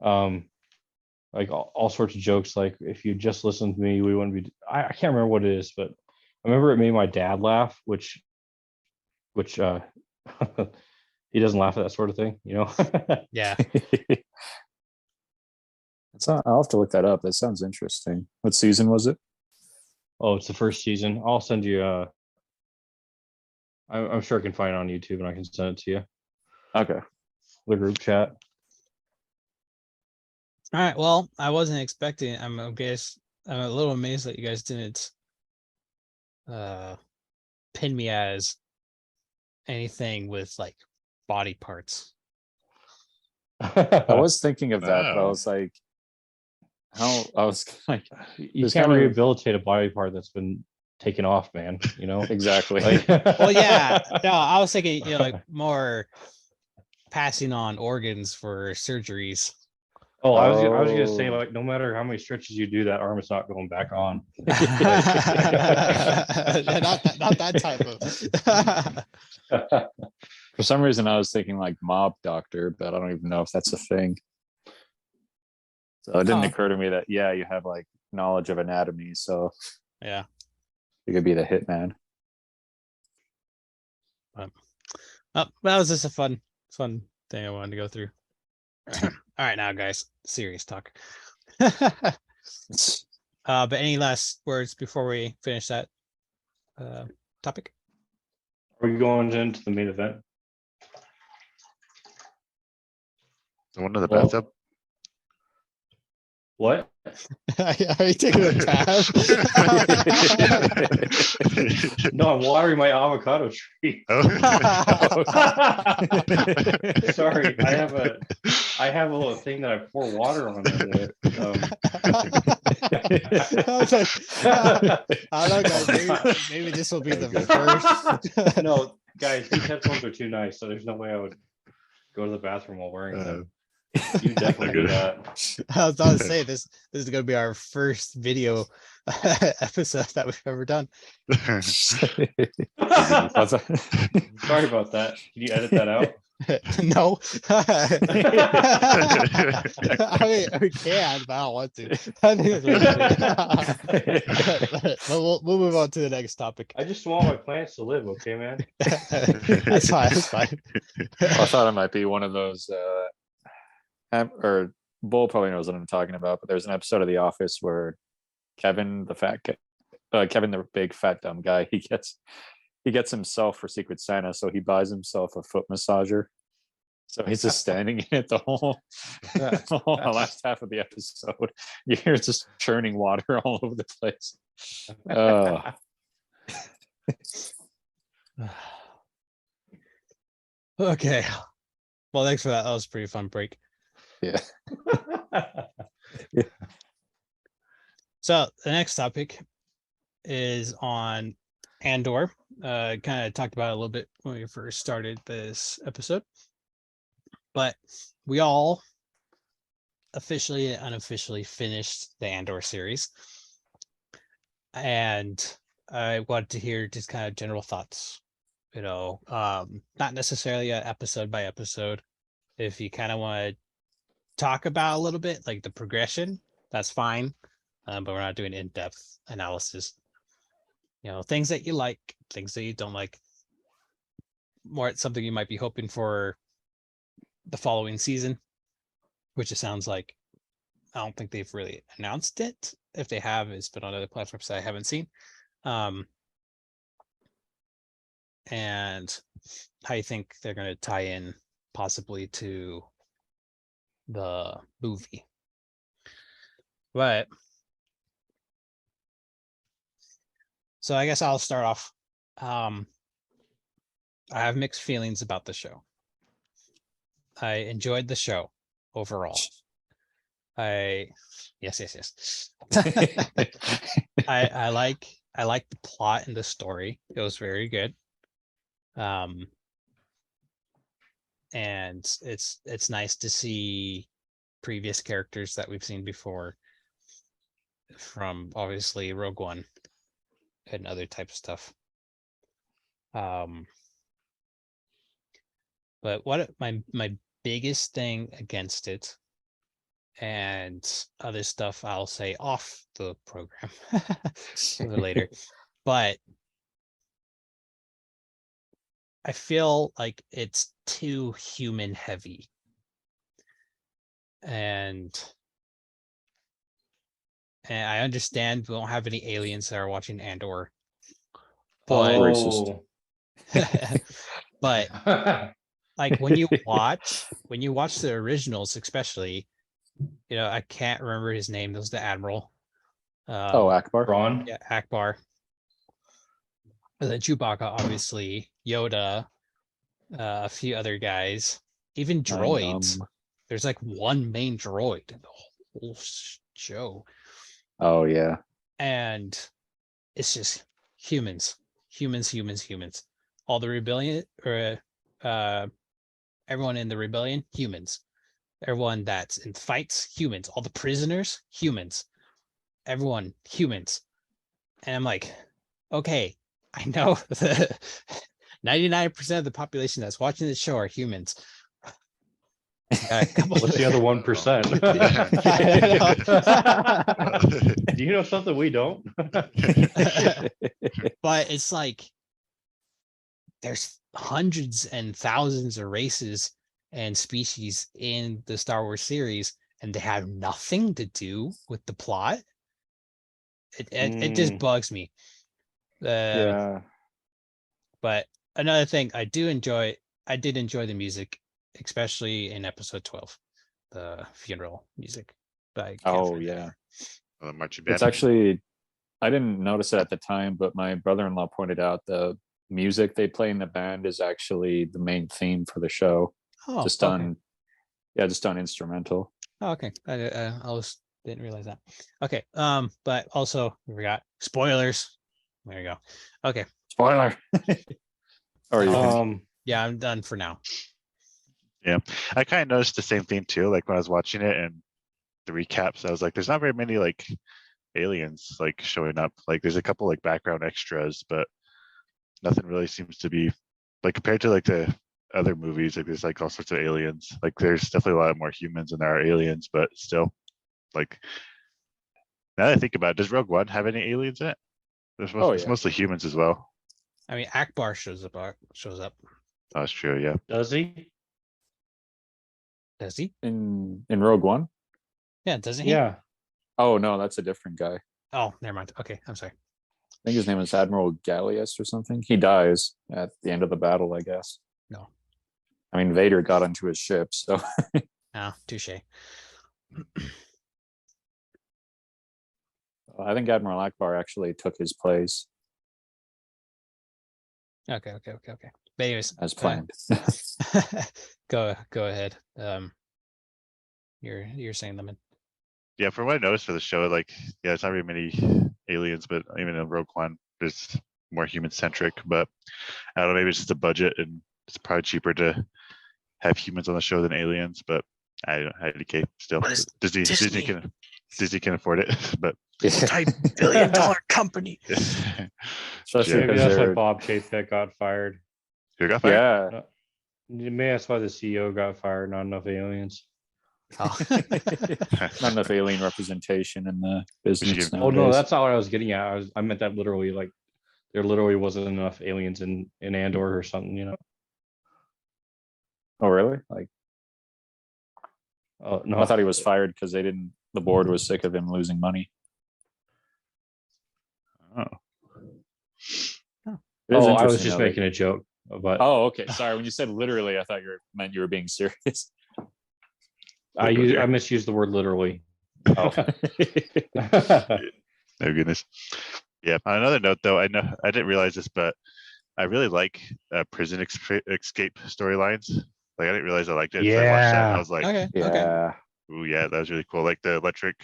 [SPEAKER 2] Like all sorts of jokes. Like, if you just listened to me, we wouldn't be. I can't remember what it is, but I remember it made my dad laugh, which he doesn't laugh at that sort of thing, you know.
[SPEAKER 1] Yeah.
[SPEAKER 3] I'll have to look that up. That sounds interesting. What season was it?
[SPEAKER 2] Oh, it's the first season. I'll send you. I'm sure I can find it on YouTube, and I can send it to you.
[SPEAKER 3] Okay.
[SPEAKER 2] The group chat.
[SPEAKER 1] All right. Well, I wasn't expecting it. I'm a little amazed that you guys didn't pin me as anything with like body parts.
[SPEAKER 3] I was thinking of that, but I
[SPEAKER 4] Wow.
[SPEAKER 3] was like, how? I was like,
[SPEAKER 2] You
[SPEAKER 3] There's
[SPEAKER 2] can't
[SPEAKER 3] kind of-
[SPEAKER 2] rehabilitate a body part that's been taken off, man. You know.
[SPEAKER 3] exactly.
[SPEAKER 2] Like,
[SPEAKER 1] Well, yeah. No, I was thinking, like more passing on organs for surgeries.
[SPEAKER 2] Oh, I was gonna say, like, no matter how many stretches you do, that arm is not going back on.
[SPEAKER 1] not that type of.
[SPEAKER 3] For some reason, I was thinking like mob doctor, but I don't even know if that's a thing. So it didn't occur to me that you have like knowledge of anatomy, so
[SPEAKER 1] Yeah.
[SPEAKER 3] you could be the hitman.
[SPEAKER 1] Oh, that was just a fun thing I wanted to go through. All right, now guys, serious talk. But any last words before we finish that topic?
[SPEAKER 2] Are we going into the main event?
[SPEAKER 4] The one in the
[SPEAKER 2] Well,
[SPEAKER 4] bathtub.
[SPEAKER 2] What?
[SPEAKER 1] Are you taking a bath?
[SPEAKER 2] No, I'm watering my avocado tree.
[SPEAKER 4] Oh.
[SPEAKER 2] Sorry, I have a little thing that I pour water on there.
[SPEAKER 1] I don't know, guys. Maybe this will be the first.
[SPEAKER 2] No, guys, these headphones are too nice, so there's no way I would go to the bathroom while wearing them. You definitely do that.
[SPEAKER 1] I was about to say this is going to be our first video episode that we've ever done.
[SPEAKER 2] Sorry about that. Can you edit that out?
[SPEAKER 1] No. I mean, we can, but I don't want to. I think it's we'll move on to the next topic.
[SPEAKER 2] I just want my plants to live, okay, man?
[SPEAKER 1] That's fine. That's fine.
[SPEAKER 3] I thought it might be one of those, or Bull probably knows what I'm talking about, but there's an episode of The Office where Kevin, the big fat dumb guy, he gets himself for Secret Santa, so he buys himself a foot massager. So he's just standing in it the whole last half of the episode. You hear it just churning water all over the place.
[SPEAKER 1] Okay. Well, thanks for that. That was a pretty fun break.
[SPEAKER 3] Yeah.
[SPEAKER 1] So the next topic is on Andor. Kind of talked about it a little bit when we first started this episode, but we all officially and unofficially finished the Andor series, and I wanted to hear just kind of general thoughts. Not necessarily an episode by episode. If you kind of want to talk about a little bit like the progression, that's fine, but we're not doing in-depth analysis. Things that you like, things that you don't like, more something you might be hoping for the following season, which it sounds like I don't think they've really announced it. If they have, it's been on other platforms that I haven't seen. And how you think they're going to tie in possibly to the movie. But so I guess I'll start off. I have mixed feelings about the show. I enjoyed the show overall. Yes. I like the plot and the story. It was very good. and it's nice to see previous characters that we've seen before from obviously Rogue One and other type of stuff. But what my biggest thing against it, and other stuff I'll say off the program a little later, but I feel like it's too human heavy. And I understand we don't have any aliens that are watching Andor. But
[SPEAKER 2] Oh.
[SPEAKER 1] but like when you watch the originals, especially, I can't remember his name. It was the Admiral.
[SPEAKER 3] Akbar.
[SPEAKER 2] Ron.
[SPEAKER 1] Yeah, Akbar. And then Chewbacca, obviously, Yoda, a few other guys, even droids. There's like one main droid in the whole show.
[SPEAKER 3] Oh yeah.
[SPEAKER 1] And it's just humans. All the rebellion, or everyone in the rebellion, humans. Everyone that's in fights, humans. All the prisoners, humans. Everyone, humans. And I'm like, okay, I know the 99% of the population that's watching this show are humans.
[SPEAKER 2] What's the other 1%? Do you know something we don't?
[SPEAKER 1] But it's like there's hundreds and thousands of races and species in the Star Wars series, and they have nothing to do with the plot. It just bugs me.
[SPEAKER 3] Yeah.
[SPEAKER 1] But another thing I did enjoy the music, especially in episode 12, the funeral music.
[SPEAKER 3] Oh yeah.
[SPEAKER 4] The marching band.
[SPEAKER 3] It's actually, I didn't notice it at the time, but my brother-in-law pointed out the music they play in the band is actually the main theme for the show.
[SPEAKER 1] Oh,
[SPEAKER 3] just
[SPEAKER 1] okay.
[SPEAKER 3] just on instrumental.
[SPEAKER 1] Oh, okay. I didn't realize that. Okay. But also we forgot spoilers. There you go. Okay.
[SPEAKER 3] Spoiler. Or you
[SPEAKER 1] yeah, I'm done for now.
[SPEAKER 4] Yeah, I kind of noticed the same thing too. Like when I was watching it and the recaps, I was like, "There's not very many like aliens like showing up. Like there's a couple like background extras, but nothing really seems to be like compared to like the other movies. Like there's like all sorts of aliens. Like there's definitely a lot more humans than there are aliens, but still, like now that I think about it, does Rogue One have any aliens in it? It's mostly humans as well.
[SPEAKER 1] I mean, Akbar shows up.
[SPEAKER 4] Oh, that's true. Yeah.
[SPEAKER 2] Does he?
[SPEAKER 1] Does he?
[SPEAKER 3] in Rogue One?
[SPEAKER 1] Yeah, doesn't he?
[SPEAKER 2] Yeah.
[SPEAKER 3] Oh no, that's a different guy.
[SPEAKER 1] Oh, never mind. Okay, I'm sorry.
[SPEAKER 3] I think his name is Admiral Gallius or something. He dies at the end of the battle, I guess.
[SPEAKER 1] No.
[SPEAKER 3] I mean, Vader got onto his ship, so.
[SPEAKER 1] Oh, touche.
[SPEAKER 3] I think Admiral Akbar actually took his place.
[SPEAKER 1] Okay. But anyways,
[SPEAKER 3] as planned.
[SPEAKER 1] Go ahead. You're saying them in.
[SPEAKER 4] Yeah, from what I noticed for the show, like, yeah, it's not really many aliens, but even in Rogue One, there's more human centric. But I don't know, maybe it's just a budget, and it's probably cheaper to have humans on the show than aliens. But I don't know, IDK still. Disney can afford it, but
[SPEAKER 1] multi-billion-dollar company.
[SPEAKER 3] Especially
[SPEAKER 2] Maybe that's why Bob Chapek got fired.
[SPEAKER 4] Who got fired?
[SPEAKER 3] Yeah.
[SPEAKER 2] Maybe that's why the CEO got fired. Not enough aliens.
[SPEAKER 1] Oh.
[SPEAKER 3] Not enough alien representation in the business.
[SPEAKER 2] Oh no, that's not what I was getting at. I meant that literally, like there literally wasn't enough aliens in Andor or something, you know.
[SPEAKER 3] Oh really? Like,
[SPEAKER 2] oh no,
[SPEAKER 3] I thought he was fired because the board was sick of him losing money.
[SPEAKER 4] Oh.
[SPEAKER 2] Oh, I was just making a joke. But
[SPEAKER 3] oh, okay. Sorry. When you said literally, I thought you were being serious.
[SPEAKER 2] I misused the word literally.
[SPEAKER 3] Oh.
[SPEAKER 4] Oh goodness. Yeah. On another note, though, I didn't realize this, but I really like prison escape storylines. Like I didn't realize I liked it. So I watched that and I was like,
[SPEAKER 1] Okay.
[SPEAKER 4] ooh, yeah, that was really cool. Like the electric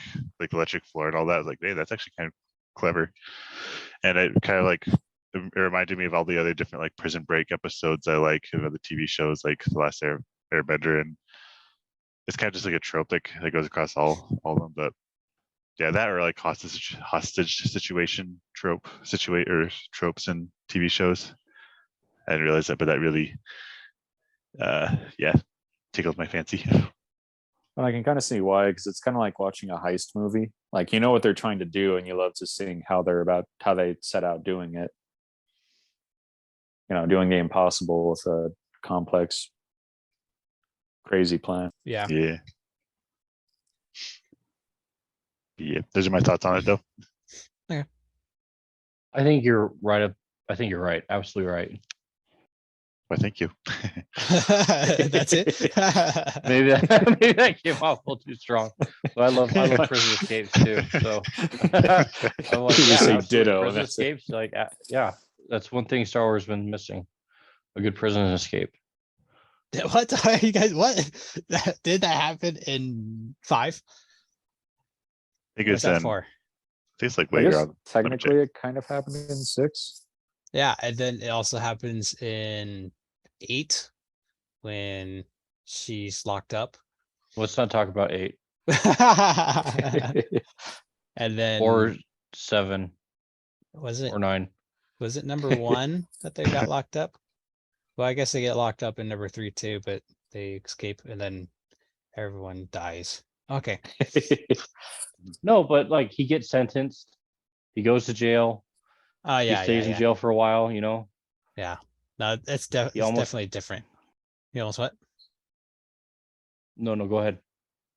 [SPEAKER 4] floor and all that. I was like, hey, that's actually kind of clever. And it kind of like it reminded me of all the other different like Prison Break episodes I like of the TV shows, like The Last Airbender, and it's kind of just like a trope that goes across all of them. But yeah, that or like hostage situation tropes in TV shows. I didn't realize that, but that really, yeah, tickles my fancy.
[SPEAKER 3] Well, I can kind of see why, because it's kind of like watching a heist movie. Like you know what they're trying to do, and you love to see how they set out doing it. You know, doing the impossible with a complex, crazy plan.
[SPEAKER 1] Yeah.
[SPEAKER 4] Yeah. Yeah. Those are my thoughts on it, though.
[SPEAKER 2] I think you're right. I think you're right. Absolutely right.
[SPEAKER 4] Well, thank you.
[SPEAKER 1] That's it.
[SPEAKER 2] Maybe that came off a little too strong. But I love Prison Escapes too. So I'm like,
[SPEAKER 3] You
[SPEAKER 2] yeah,
[SPEAKER 3] say
[SPEAKER 2] absolutely.
[SPEAKER 3] ditto,
[SPEAKER 2] Prison
[SPEAKER 3] that's it.
[SPEAKER 2] Escapes, like, yeah, that's one thing Star Wars has been missing: a good prison escape.
[SPEAKER 1] What are you guys? What did that happen in 5?
[SPEAKER 4] I think
[SPEAKER 1] What's
[SPEAKER 4] it's
[SPEAKER 1] that
[SPEAKER 4] in,
[SPEAKER 1] for?
[SPEAKER 4] I think it's like
[SPEAKER 3] I
[SPEAKER 4] later
[SPEAKER 3] guess
[SPEAKER 4] on.
[SPEAKER 3] technically it kind of happened in 6.
[SPEAKER 1] Yeah, and then it also happens in 8 when she's locked up.
[SPEAKER 2] Let's not talk about 8
[SPEAKER 1] And then
[SPEAKER 2] or 7
[SPEAKER 1] was it
[SPEAKER 2] or 9.
[SPEAKER 1] number 1 that they got locked up? Well, I guess they get locked up in number 3 too, but they escape and then everyone dies. Okay.
[SPEAKER 2] No, but like he gets sentenced, he goes to jail,
[SPEAKER 1] Oh
[SPEAKER 2] he
[SPEAKER 1] yeah,
[SPEAKER 2] stays in jail for a while. You know,
[SPEAKER 1] yeah. No, it's
[SPEAKER 2] He
[SPEAKER 1] it's
[SPEAKER 2] almost-
[SPEAKER 1] definitely different. You almost what?
[SPEAKER 2] no, go ahead.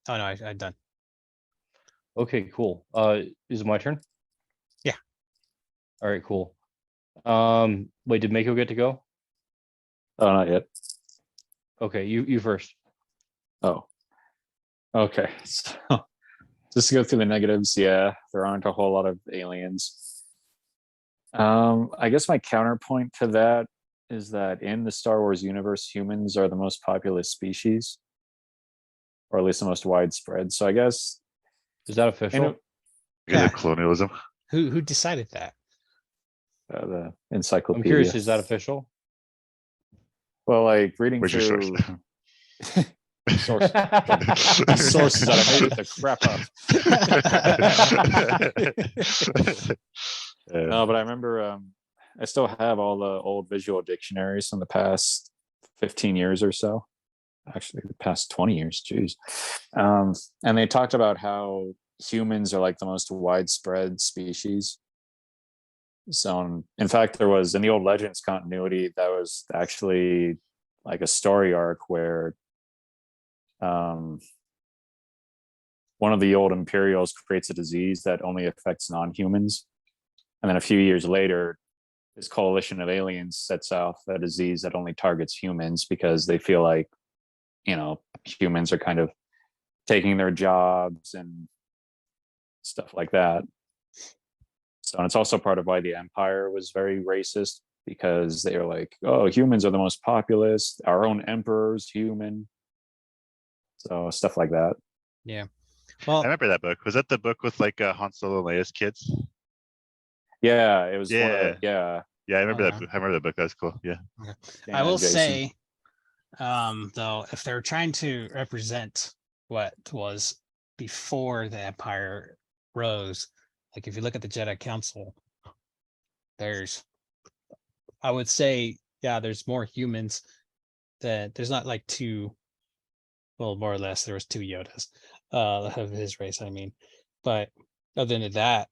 [SPEAKER 1] Oh no, I'm done.
[SPEAKER 2] Okay, cool. Is it my turn?
[SPEAKER 1] Yeah.
[SPEAKER 2] All right, cool. Wait, did Mako get to go?
[SPEAKER 3] Oh, not yet.
[SPEAKER 2] Okay, you first.
[SPEAKER 3] Oh, okay. So just to go through the negatives, yeah, there aren't a whole lot of aliens. I guess my counterpoint to that is that in the Star Wars universe, humans are the most populous species, or at least the most widespread. So I guess
[SPEAKER 2] Is that official?
[SPEAKER 4] Because
[SPEAKER 1] Yeah.
[SPEAKER 4] of colonialism.
[SPEAKER 1] Who decided that?
[SPEAKER 3] the encyclopedia.
[SPEAKER 2] I'm curious, is that official?
[SPEAKER 3] Well, like reading
[SPEAKER 4] Where's your source?
[SPEAKER 3] through source. Sources that I made the crap up. No, but I remember I still have all the old visual dictionaries from the past 15 years or so. Actually, the past 20 years, geez. And they talked about how humans are like the most widespread species. So, in fact, there was in the old Legends continuity, that was actually like a story arc where one of the old Imperials creates a disease that only affects non-humans. And then a few years later, this coalition of aliens sets off a disease that only targets humans because they feel like, you know, humans are kind of taking their jobs and stuff like that. So, and it's also part of why the Empire was very racist, because they were like, oh, humans are the most populous, our own emperor's human. So stuff like that.
[SPEAKER 1] Yeah.
[SPEAKER 4] I
[SPEAKER 1] Well,
[SPEAKER 4] remember that book. Was that the book with like Han Solo and Leia's kids?
[SPEAKER 3] Yeah, it was one of
[SPEAKER 4] Yeah.
[SPEAKER 3] the, yeah.
[SPEAKER 4] Yeah, I remember that.
[SPEAKER 1] Uh-huh.
[SPEAKER 4] I remember that book. That was cool. Yeah.
[SPEAKER 1] I will
[SPEAKER 3] Jason.
[SPEAKER 1] say, though, if they're trying to represent what was before the Empire rose, like if you look at the Jedi Council, I would say, yeah, there's more humans. That there's not like 2, well, more or less, there was 2 Yodas, of his race, I mean. But other than that,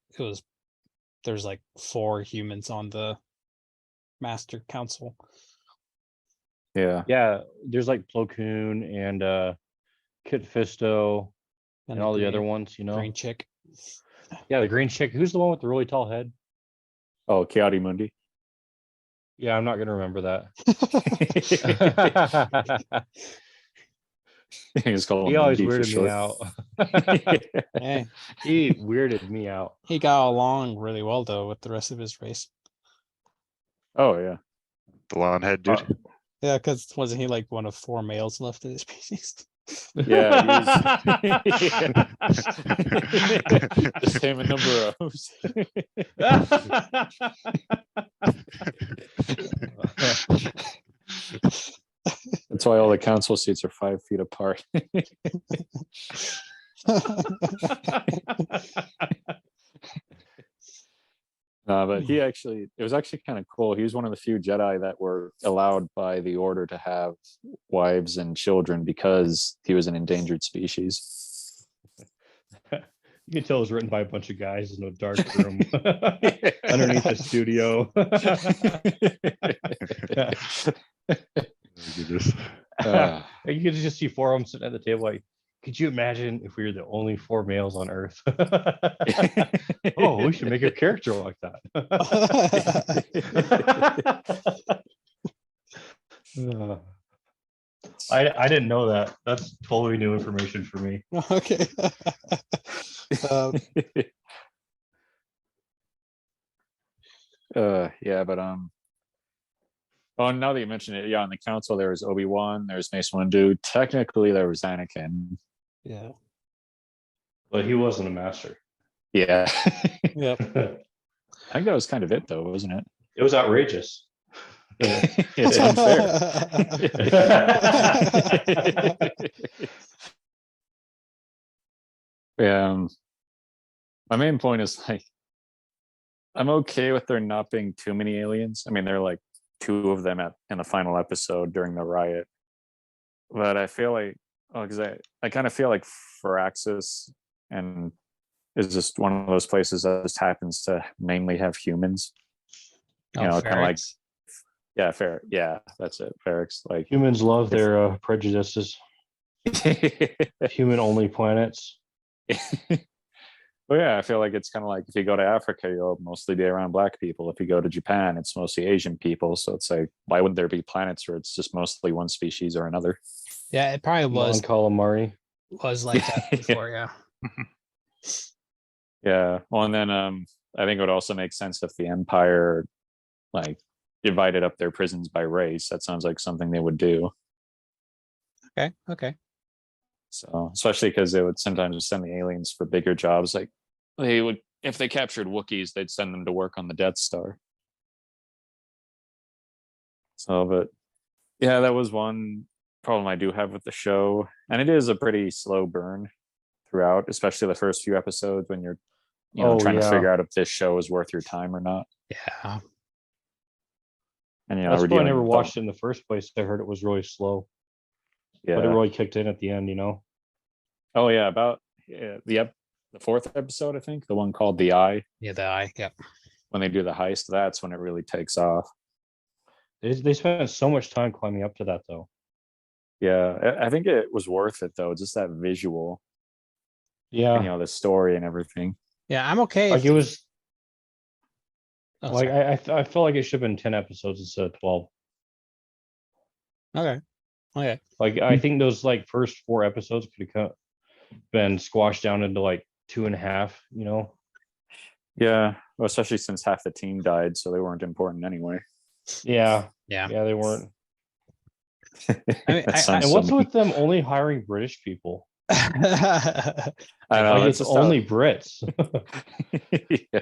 [SPEAKER 1] there's like 4 humans on the Master Council.
[SPEAKER 3] Yeah.
[SPEAKER 2] Yeah, there's like Plo Koon and Kit Fisto and all the other ones, you know.
[SPEAKER 1] Green chick.
[SPEAKER 2] Yeah, the green chick. Who's the one with the really tall head?
[SPEAKER 3] Oh, Kiadi Mundi.
[SPEAKER 2] Yeah, I'm not gonna remember that.
[SPEAKER 3] He's called
[SPEAKER 2] He always
[SPEAKER 3] Mundi for
[SPEAKER 2] weirded me
[SPEAKER 3] short.
[SPEAKER 2] out.
[SPEAKER 1] Hey,
[SPEAKER 2] He weirded me out.
[SPEAKER 1] he got along really well though with the rest of his race.
[SPEAKER 3] Oh yeah.
[SPEAKER 4] The long head dude.
[SPEAKER 1] Yeah, because wasn't he like one of 4 males left in his species?
[SPEAKER 3] Yeah, the same number of O's. That's why all the council seats are 5 feet apart. But it was actually kind of cool. He was one of the few Jedi that were allowed by the Order to have wives and children because he was an endangered species.
[SPEAKER 2] You can tell it was written by a bunch of guys in a dark room underneath the studio. You could just see 4 of them sitting at the table like, could you imagine if we were the only 4 males on Earth? Oh, we should make a character like that. I didn't know that. That's totally new information for me.
[SPEAKER 1] Okay.
[SPEAKER 3] Yeah, but oh, now that you mention it, yeah, on the council there was Obi-Wan, there's Mace Windu. Technically, there was Anakin.
[SPEAKER 1] Yeah.
[SPEAKER 2] But he wasn't a master.
[SPEAKER 3] Yeah.
[SPEAKER 1] Yep.
[SPEAKER 3] I think that was kind of it, though, wasn't it?
[SPEAKER 2] It was outrageous.
[SPEAKER 3] It's unfair. Yeah. My main point is like, I'm okay with there not being too many aliens. I mean, there are like 2 of them in the final episode during the riot. But I feel like, because I kind of feel like Firaxis and is just one of those places that just happens to mainly have humans. You know, kind of like, yeah, fair. Yeah, that's it. Ferrex. Like
[SPEAKER 2] humans love their prejudices. Human only planets.
[SPEAKER 3] Well, yeah, I feel like it's kind of like if you go to Africa, you'll mostly be around Black people. If you go to Japan, it's mostly Asian people. So it's like, why wouldn't there be planets where it's just mostly one species or another?
[SPEAKER 1] Yeah, it probably was
[SPEAKER 2] calamari
[SPEAKER 1] like that before. Yeah.
[SPEAKER 3] Yeah. Well, and then I think it would also make sense if the Empire like divided up their prisons by race. That sounds like something they would do.
[SPEAKER 1] Okay.
[SPEAKER 3] So, especially because they would sometimes send the aliens for bigger jobs. Like they would, if they captured Wookiees, they'd send them to work on the Death Star. So, but yeah, that was one problem I do have with the show. And it is a pretty slow burn throughout, especially the first few episodes when you're, trying to figure out if this show is worth your time or not.
[SPEAKER 1] Yeah.
[SPEAKER 2] And that's why I never watched it in the first place. I heard it was really slow. Yeah. But it really kicked in at the end,
[SPEAKER 3] Oh yeah, about the 4th episode, I think, the one called The Eye.
[SPEAKER 1] Yeah, The Eye. Yeah.
[SPEAKER 3] When they do the heist, that's when it really takes off.
[SPEAKER 2] They spent so much time climbing up to that, though.
[SPEAKER 3] Yeah, I think it was worth it, though. Just that visual.
[SPEAKER 2] Yeah.
[SPEAKER 3] And, the story and everything.
[SPEAKER 1] Yeah, I'm okay.
[SPEAKER 2] Like it was.
[SPEAKER 1] Oh,
[SPEAKER 2] like I feel like it should have been 10 episodes instead of 12.
[SPEAKER 1] Okay.
[SPEAKER 2] Like I think those like first 4 episodes could have been squashed down into like 2.5.
[SPEAKER 3] Yeah, well, especially since half the team died, so they weren't important anyway.
[SPEAKER 2] Yeah, they weren't.
[SPEAKER 1] I mean,
[SPEAKER 2] and what's with them only hiring British people?
[SPEAKER 3] I know,
[SPEAKER 2] like it's only Brits.
[SPEAKER 1] Yeah.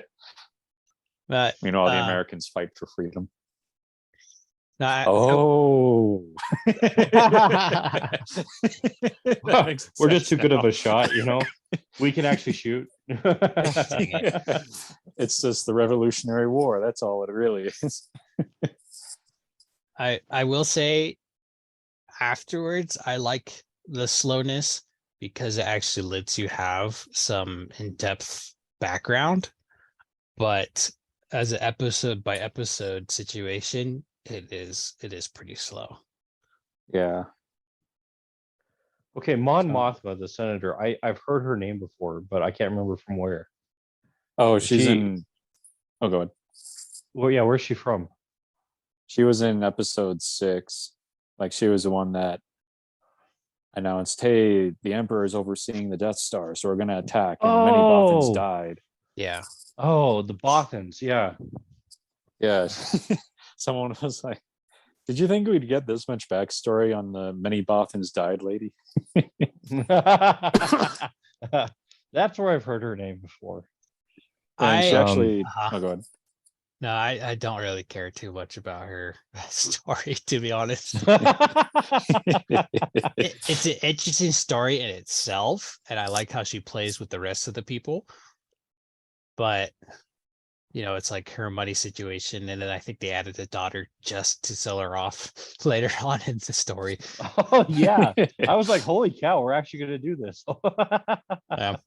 [SPEAKER 1] But
[SPEAKER 3] all the Americans fight for freedom.
[SPEAKER 2] We're just too good of a shot, We can actually shoot.
[SPEAKER 3] It's just the Revolutionary War. That's all it really is.
[SPEAKER 1] I will say afterwards, I like the slowness because it actually lets you have some in-depth background. But as an episode by episode situation, it is pretty slow.
[SPEAKER 3] Yeah.
[SPEAKER 2] Okay, Mon Mothma, the senator. I've heard her name before, but I can't remember from where.
[SPEAKER 3] Oh, she's in. Oh, go ahead.
[SPEAKER 2] Well, yeah, where's she from?
[SPEAKER 3] She was in episode 6. Like she was the one that announced, "Hey, the Emperor is overseeing the Death Star, so we're going to attack." And many Bothans died.
[SPEAKER 1] Yeah.
[SPEAKER 2] Oh, the Bothans. Yeah.
[SPEAKER 3] Yeah. Someone was like, "Did you think we'd get this much backstory on the many Bothans died lady?"
[SPEAKER 2] That's where I've heard her name before.
[SPEAKER 3] And she actually.
[SPEAKER 1] Uh-huh.
[SPEAKER 3] Oh, go ahead.
[SPEAKER 1] No, I don't really care too much about her story, to be honest. It's an interesting story in itself, and I like how she plays with the rest of the people. But it's like her money situation, and then I think they added a daughter just to sell her off later on in the story.
[SPEAKER 2] Oh yeah, I was like, holy cow, we're actually gonna do this.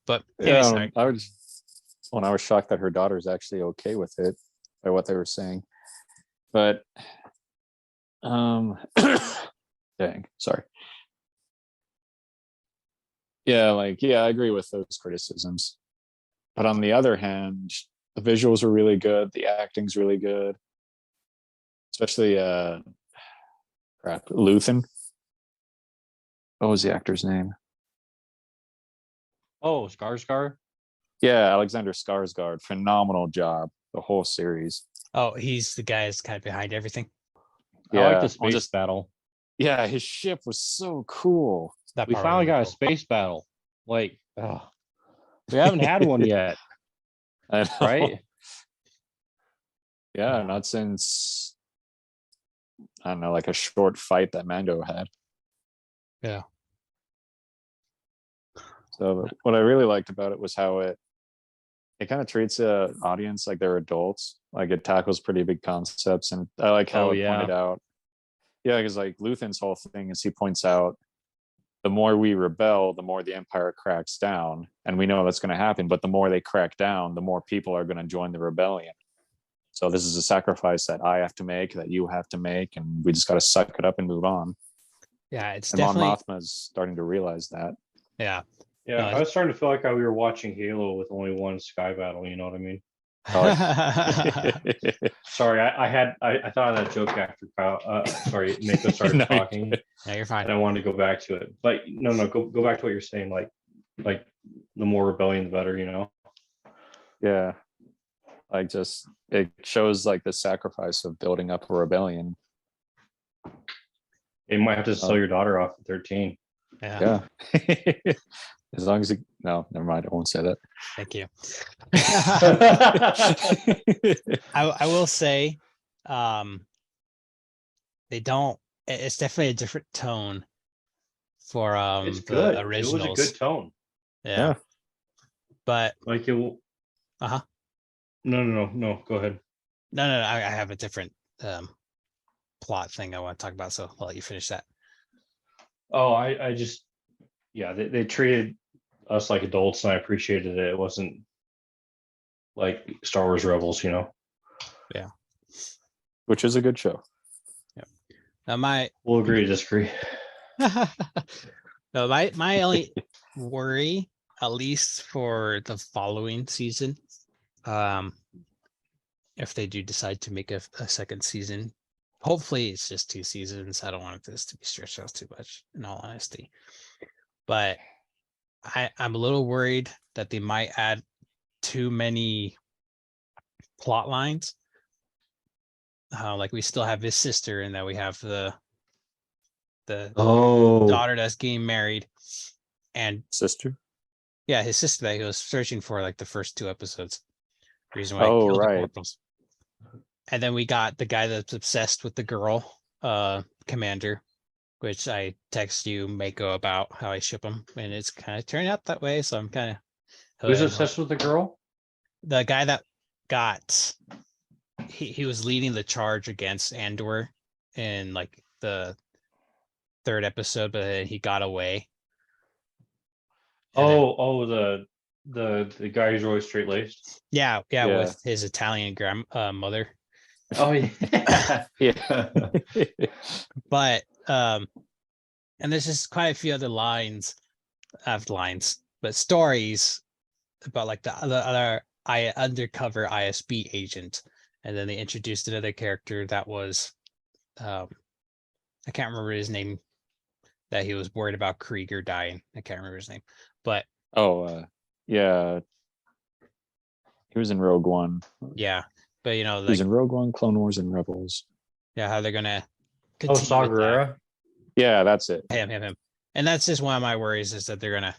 [SPEAKER 1] But
[SPEAKER 3] Yeah,
[SPEAKER 1] anyways,
[SPEAKER 3] I was shocked that her daughter's actually okay with it by what they were saying. But dang, sorry. Yeah, I agree with those criticisms. But on the other hand, the visuals are really good, the acting's really good. Especially Luthen. What was the actor's name?
[SPEAKER 2] Oh, Skarsgård.
[SPEAKER 3] Yeah, Alexander Skarsgård. Phenomenal job the whole series.
[SPEAKER 1] oh, he's the guy that's kind of behind everything.
[SPEAKER 2] I like
[SPEAKER 3] Yeah,
[SPEAKER 2] the space battle.
[SPEAKER 3] Yeah, his ship was so cool.
[SPEAKER 1] That
[SPEAKER 2] We
[SPEAKER 1] part was
[SPEAKER 2] finally
[SPEAKER 1] really
[SPEAKER 2] got a
[SPEAKER 1] cool.
[SPEAKER 2] space battle. Like, we haven't had one yet,
[SPEAKER 3] I know.
[SPEAKER 2] right?
[SPEAKER 3] Yeah, not since I don't know, like a short fight that Mando had.
[SPEAKER 1] Yeah.
[SPEAKER 3] So what I really liked about it was how it kind of treats the audience like they're adults. Like it tackles pretty big concepts, and I like how it pointed out. Yeah, because like Luthen's whole thing is he points out the more we rebel, the more the Empire cracks down, and we know that's going to happen. But the more they crack down, the more people are going to join the rebellion. So this is a sacrifice that I have to make, that you have to make, and we just got to suck it up and move on.
[SPEAKER 1] Yeah, it's
[SPEAKER 3] And
[SPEAKER 1] definitely.
[SPEAKER 3] Mon Mothma is starting to realize that.
[SPEAKER 1] Yeah.
[SPEAKER 2] Yeah,
[SPEAKER 1] No,
[SPEAKER 2] I was starting to feel like we were watching Halo with only one sky battle. You know what I mean? Sorry, I thought of that joke after Kyle. Sorry, Nico started talking.
[SPEAKER 1] No, you're fine.
[SPEAKER 2] And I wanted to go back to it, but no, go back to what you're saying. Like the more rebellion, the better. You know?
[SPEAKER 3] Yeah, like just it shows like the sacrifice of building up a rebellion.
[SPEAKER 2] You might have to sell your daughter off at 13.
[SPEAKER 1] Yeah.
[SPEAKER 3] As long as no, never mind. I won't say that.
[SPEAKER 1] Thank you. I will say, they don't. It's definitely a different tone for
[SPEAKER 2] It's
[SPEAKER 1] the
[SPEAKER 2] good.
[SPEAKER 1] originals.
[SPEAKER 2] It was a good tone.
[SPEAKER 1] Yeah. But
[SPEAKER 2] like it will.
[SPEAKER 1] Uh-huh.
[SPEAKER 2] No. Go ahead.
[SPEAKER 1] No. I have a different plot thing I want to talk about, so I'll let you finish that.
[SPEAKER 2] Oh, I just they treated us like adults, and I appreciated it. It wasn't like Star Wars Rebels, you know.
[SPEAKER 1] Yeah.
[SPEAKER 3] Which is a good show.
[SPEAKER 1] Now
[SPEAKER 2] we'll agree to disagree.
[SPEAKER 1] No, my only worry, at least for the following season, if they do decide to make a second season, hopefully it's just 2 seasons. I don't want this to be stretched out too much, in all honesty. But I'm a little worried that they might add too many plot lines. Like we still have his sister, and then we have the daughter that's getting married, and
[SPEAKER 3] sister.
[SPEAKER 1] Yeah, his sister that he was searching for like the first 2 episodes. Reason why
[SPEAKER 3] he
[SPEAKER 1] killed the corporals. And then we got the guy that's obsessed with the girl, Commander, which I text you, Mako, about how I ship him, and it's kind of turning out that way. So I'm kind of.
[SPEAKER 2] Who's obsessed with the girl?
[SPEAKER 1] The guy that got. He was leading the charge against Andor in like the 3rd episode, but he got away.
[SPEAKER 2] The guy who's always straight laced.
[SPEAKER 1] Yeah, with his Italian mother.
[SPEAKER 2] Oh yeah, yeah.
[SPEAKER 1] But and there's just quite a few other but stories about like the other undercover ISB agent, and then they introduced another character that was, I can't remember his name, that he was worried about Krieger dying. I can't remember his name, but
[SPEAKER 3] yeah, he was in Rogue One.
[SPEAKER 1] Yeah, but
[SPEAKER 3] he was in Rogue One, Clone Wars, and Rebels.
[SPEAKER 1] Yeah, how they're gonna.
[SPEAKER 2] Saw Gerrera.
[SPEAKER 3] Yeah, that's it.
[SPEAKER 1] Him. And that's just one of my worries, is that they're gonna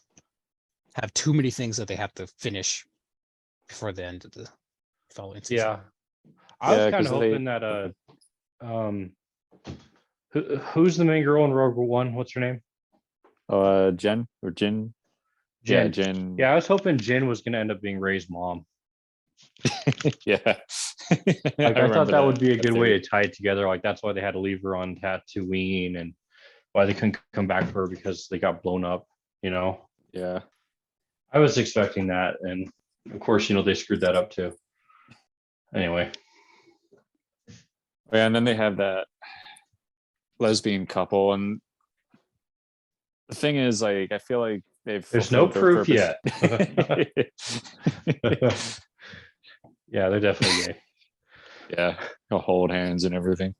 [SPEAKER 1] have too many things that they have to finish before the end of the following season.
[SPEAKER 2] Yeah, I was
[SPEAKER 3] Yeah,
[SPEAKER 2] kind
[SPEAKER 3] 'cause
[SPEAKER 2] of
[SPEAKER 3] they-
[SPEAKER 2] hoping that who's the main girl in Rogue One? What's her name?
[SPEAKER 3] Jen or Jin. Yeah,
[SPEAKER 2] Jin.
[SPEAKER 3] Jin.
[SPEAKER 2] Yeah, I was hoping Jin was gonna end up being Ray's mom.
[SPEAKER 3] Yeah.
[SPEAKER 2] Like I thought
[SPEAKER 3] remember
[SPEAKER 2] that would be a good way
[SPEAKER 3] theory.
[SPEAKER 2] to tie it together. Like that's why they had to leave her on Tatooine and why they couldn't come back for her because they got blown up, you know.
[SPEAKER 3] Yeah.
[SPEAKER 2] I was expecting that, and of course, they screwed that up too. Anyway,
[SPEAKER 3] Yeah, and then they have that lesbian couple, and the thing is, like, I feel like they've
[SPEAKER 2] there's no
[SPEAKER 3] fulfilled their
[SPEAKER 2] proof
[SPEAKER 3] purpose.
[SPEAKER 2] yet. Yeah, they're definitely gay.
[SPEAKER 3] Yeah, they'll hold hands and everything.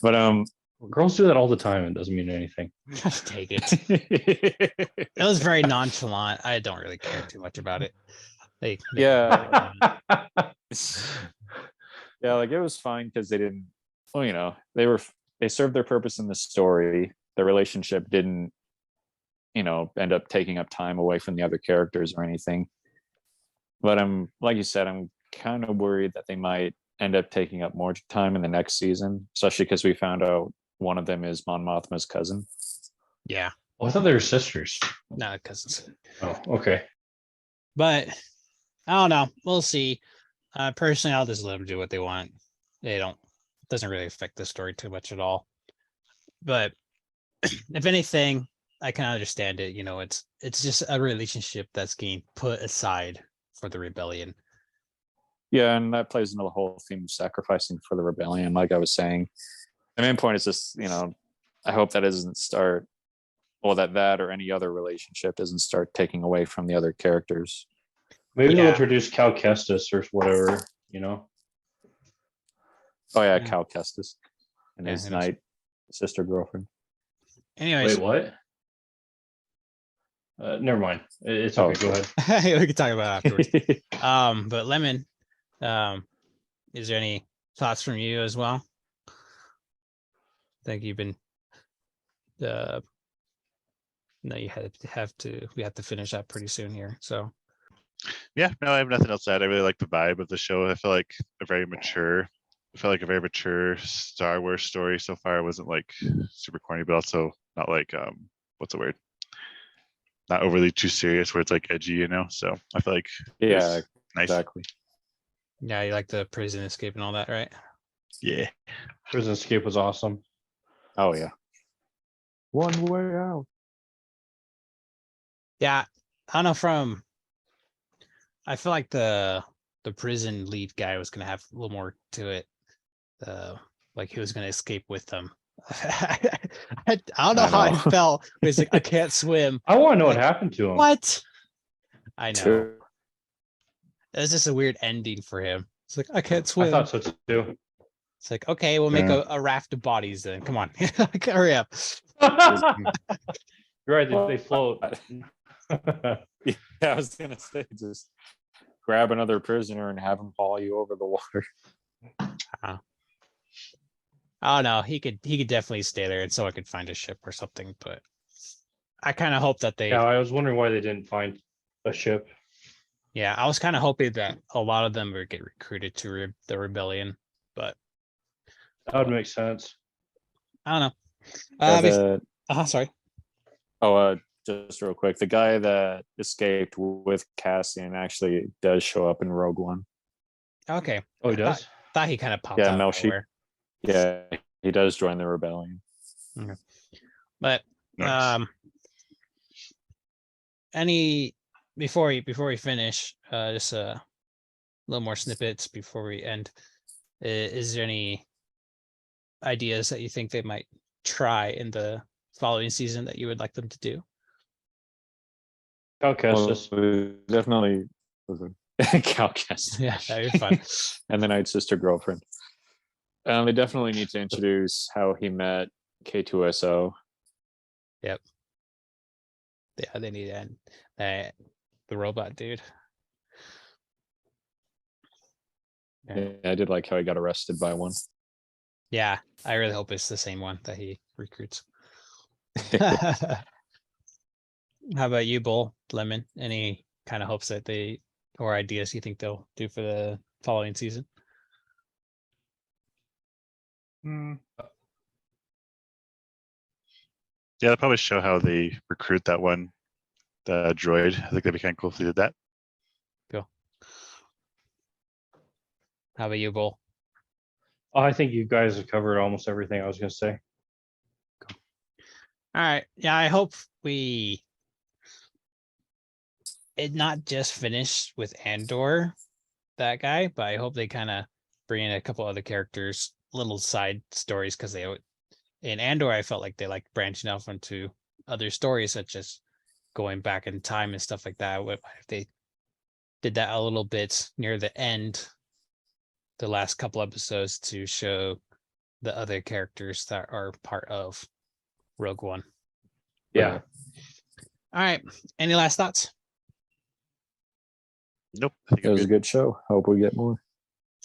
[SPEAKER 3] But
[SPEAKER 2] Girls do that all the time. It doesn't mean anything.
[SPEAKER 1] Just take it. It was very nonchalant. I don't really care too much about it.
[SPEAKER 3] Yeah. Yeah, like it was fine because they didn't, well, they served their purpose in the story. The relationship didn't, end up taking up time away from the other characters or anything. But like you said, I'm kind of worried that they might end up taking up more time in the next season, especially because we found out one of them is Mon Mothma's cousin.
[SPEAKER 1] Yeah,
[SPEAKER 2] Oh, I thought they were sisters.
[SPEAKER 1] no cousins.
[SPEAKER 2] Oh, okay.
[SPEAKER 1] But I don't know. We'll see. Personally, I'll just let them do what they want. It doesn't really affect the story too much at all. But if anything, I can understand it. It's just a relationship that's getting put aside for the rebellion.
[SPEAKER 3] Yeah, and that plays into the whole theme of sacrificing for the rebellion. Like I was saying, the main point is just, I hope that doesn't start, well, that or any other relationship doesn't start taking away from the other characters.
[SPEAKER 2] Maybe
[SPEAKER 1] Yeah.
[SPEAKER 2] they'll introduce Cal Kestis or whatever.
[SPEAKER 3] Oh yeah,
[SPEAKER 1] Yeah.
[SPEAKER 3] Cal Kestis and
[SPEAKER 1] Yeah,
[SPEAKER 3] his
[SPEAKER 1] who knows?
[SPEAKER 3] night sister girlfriend.
[SPEAKER 1] Anyways,
[SPEAKER 2] Wait, what? Never mind. It's okay. Go ahead.
[SPEAKER 1] we can talk about it afterwards. But Lemon, is there any thoughts from you as well? I think you've been no, we have to finish up pretty soon here. So
[SPEAKER 4] Yeah, no, I have nothing else to add. I really like the vibe of the show. I feel like a very mature Star Wars story so far. It wasn't like super corny, but also not like what's the word? Not overly too serious where it's like edgy, So I feel like
[SPEAKER 3] Yeah,
[SPEAKER 4] nice.
[SPEAKER 3] exactly.
[SPEAKER 1] yeah, you like the prison escape and all that, right?
[SPEAKER 4] Yeah.
[SPEAKER 2] Prison Escape was awesome.
[SPEAKER 3] Oh yeah. One way out.
[SPEAKER 1] Yeah, I don't know. I feel like the prison lead guy was gonna have a little more to it. Like he was gonna escape with them. I don't know how I felt. It was like, I can't swim.
[SPEAKER 2] I want to know what happened to him.
[SPEAKER 1] What? I know. It was just a weird ending for him. It's like, I can't swim.
[SPEAKER 2] I thought so too.
[SPEAKER 1] It's like, okay, we'll make
[SPEAKER 2] Yeah.
[SPEAKER 1] a raft of bodies then. Come on. Hurry up.
[SPEAKER 2] You're right. They float.
[SPEAKER 3] Yeah, I was gonna say, just grab another prisoner and have him haul you over the water.
[SPEAKER 1] Oh no, he could definitely stay there and so I could find a ship or something, but I kind of hope that they
[SPEAKER 2] Yeah, I was wondering why they didn't find a ship.
[SPEAKER 1] Yeah, I was kind of hoping that a lot of them would get recruited to the rebellion, but
[SPEAKER 2] That would make sense.
[SPEAKER 1] I don't
[SPEAKER 3] Yeah,
[SPEAKER 1] know. Sorry.
[SPEAKER 3] Just real quick, the guy that escaped with Cassian actually does show up in Rogue One.
[SPEAKER 1] Okay.
[SPEAKER 2] Oh, he does?
[SPEAKER 1] Thought he kind of popped
[SPEAKER 3] Yeah,
[SPEAKER 1] out of
[SPEAKER 3] Melshi.
[SPEAKER 1] nowhere.
[SPEAKER 3] Yeah, he does join the rebellion.
[SPEAKER 1] But
[SPEAKER 4] Nice.
[SPEAKER 1] before we finish, just a little more snippets before we end. Is there any ideas that you think they might try in the following season that you would like them to do?
[SPEAKER 2] Cal Kestis.
[SPEAKER 3] Definitely Cal Kestis.
[SPEAKER 1] Yeah, that'd be fun.
[SPEAKER 3] And the Night Sister girlfriend. They definitely need to introduce how he met K2SO.
[SPEAKER 1] Yep. Yeah, they need that the robot dude.
[SPEAKER 3] Yeah, I did like how he got arrested by one.
[SPEAKER 1] Yeah, I really hope it's the same one that he recruits. How about you, Bull, Lemon? Any kind of hopes that or ideas you think they'll do for the following season?
[SPEAKER 2] Hmm.
[SPEAKER 4] Yeah, they'll probably show how they recruit that one, the droid. I think that'd be kind of cool if they did that.
[SPEAKER 1] How about you, Bull?
[SPEAKER 2] I think you guys have covered almost everything I was going to say.
[SPEAKER 1] All right. Yeah, I hope it not just finished with Andor, that guy, but I hope they kind of bring in a couple other characters, little side stories, because in Andor I felt like they like branching off into other stories, such as going back in time and stuff like that. If they did that a little bit near the end, the last couple episodes, to show the other characters that are part of Rogue One.
[SPEAKER 2] Yeah.
[SPEAKER 1] All right. Any last thoughts?
[SPEAKER 4] Nope. I think
[SPEAKER 3] It
[SPEAKER 4] I'm
[SPEAKER 3] was a
[SPEAKER 4] good.
[SPEAKER 3] good show. Hope we get more.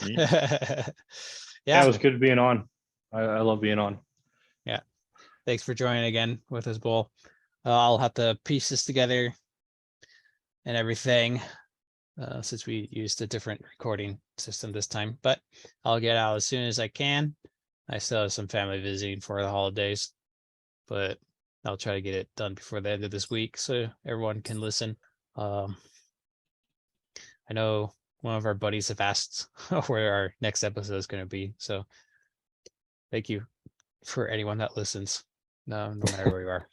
[SPEAKER 2] Yeah,
[SPEAKER 1] Yeah.
[SPEAKER 2] it was good being on. I love being on.
[SPEAKER 1] Thanks for joining again with us, Bull. I'll have to piece this together and everything, since we used a different recording system this time, but I'll get out as soon as I can. I still have some family visiting for the holidays, but I'll try to get it done before the end of this week so everyone can listen. I know one of our buddies have asked where our next episode is going to be, so thank you for anyone that listens. No matter where you are.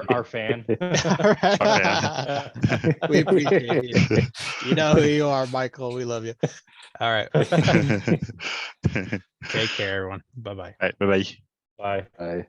[SPEAKER 2] our fan.
[SPEAKER 1] We appreciate you. You know who you are, Michael. We love you. All right. Take care, everyone. Bye-bye.
[SPEAKER 4] All right. Bye bye.
[SPEAKER 2] Bye.
[SPEAKER 3] Bye.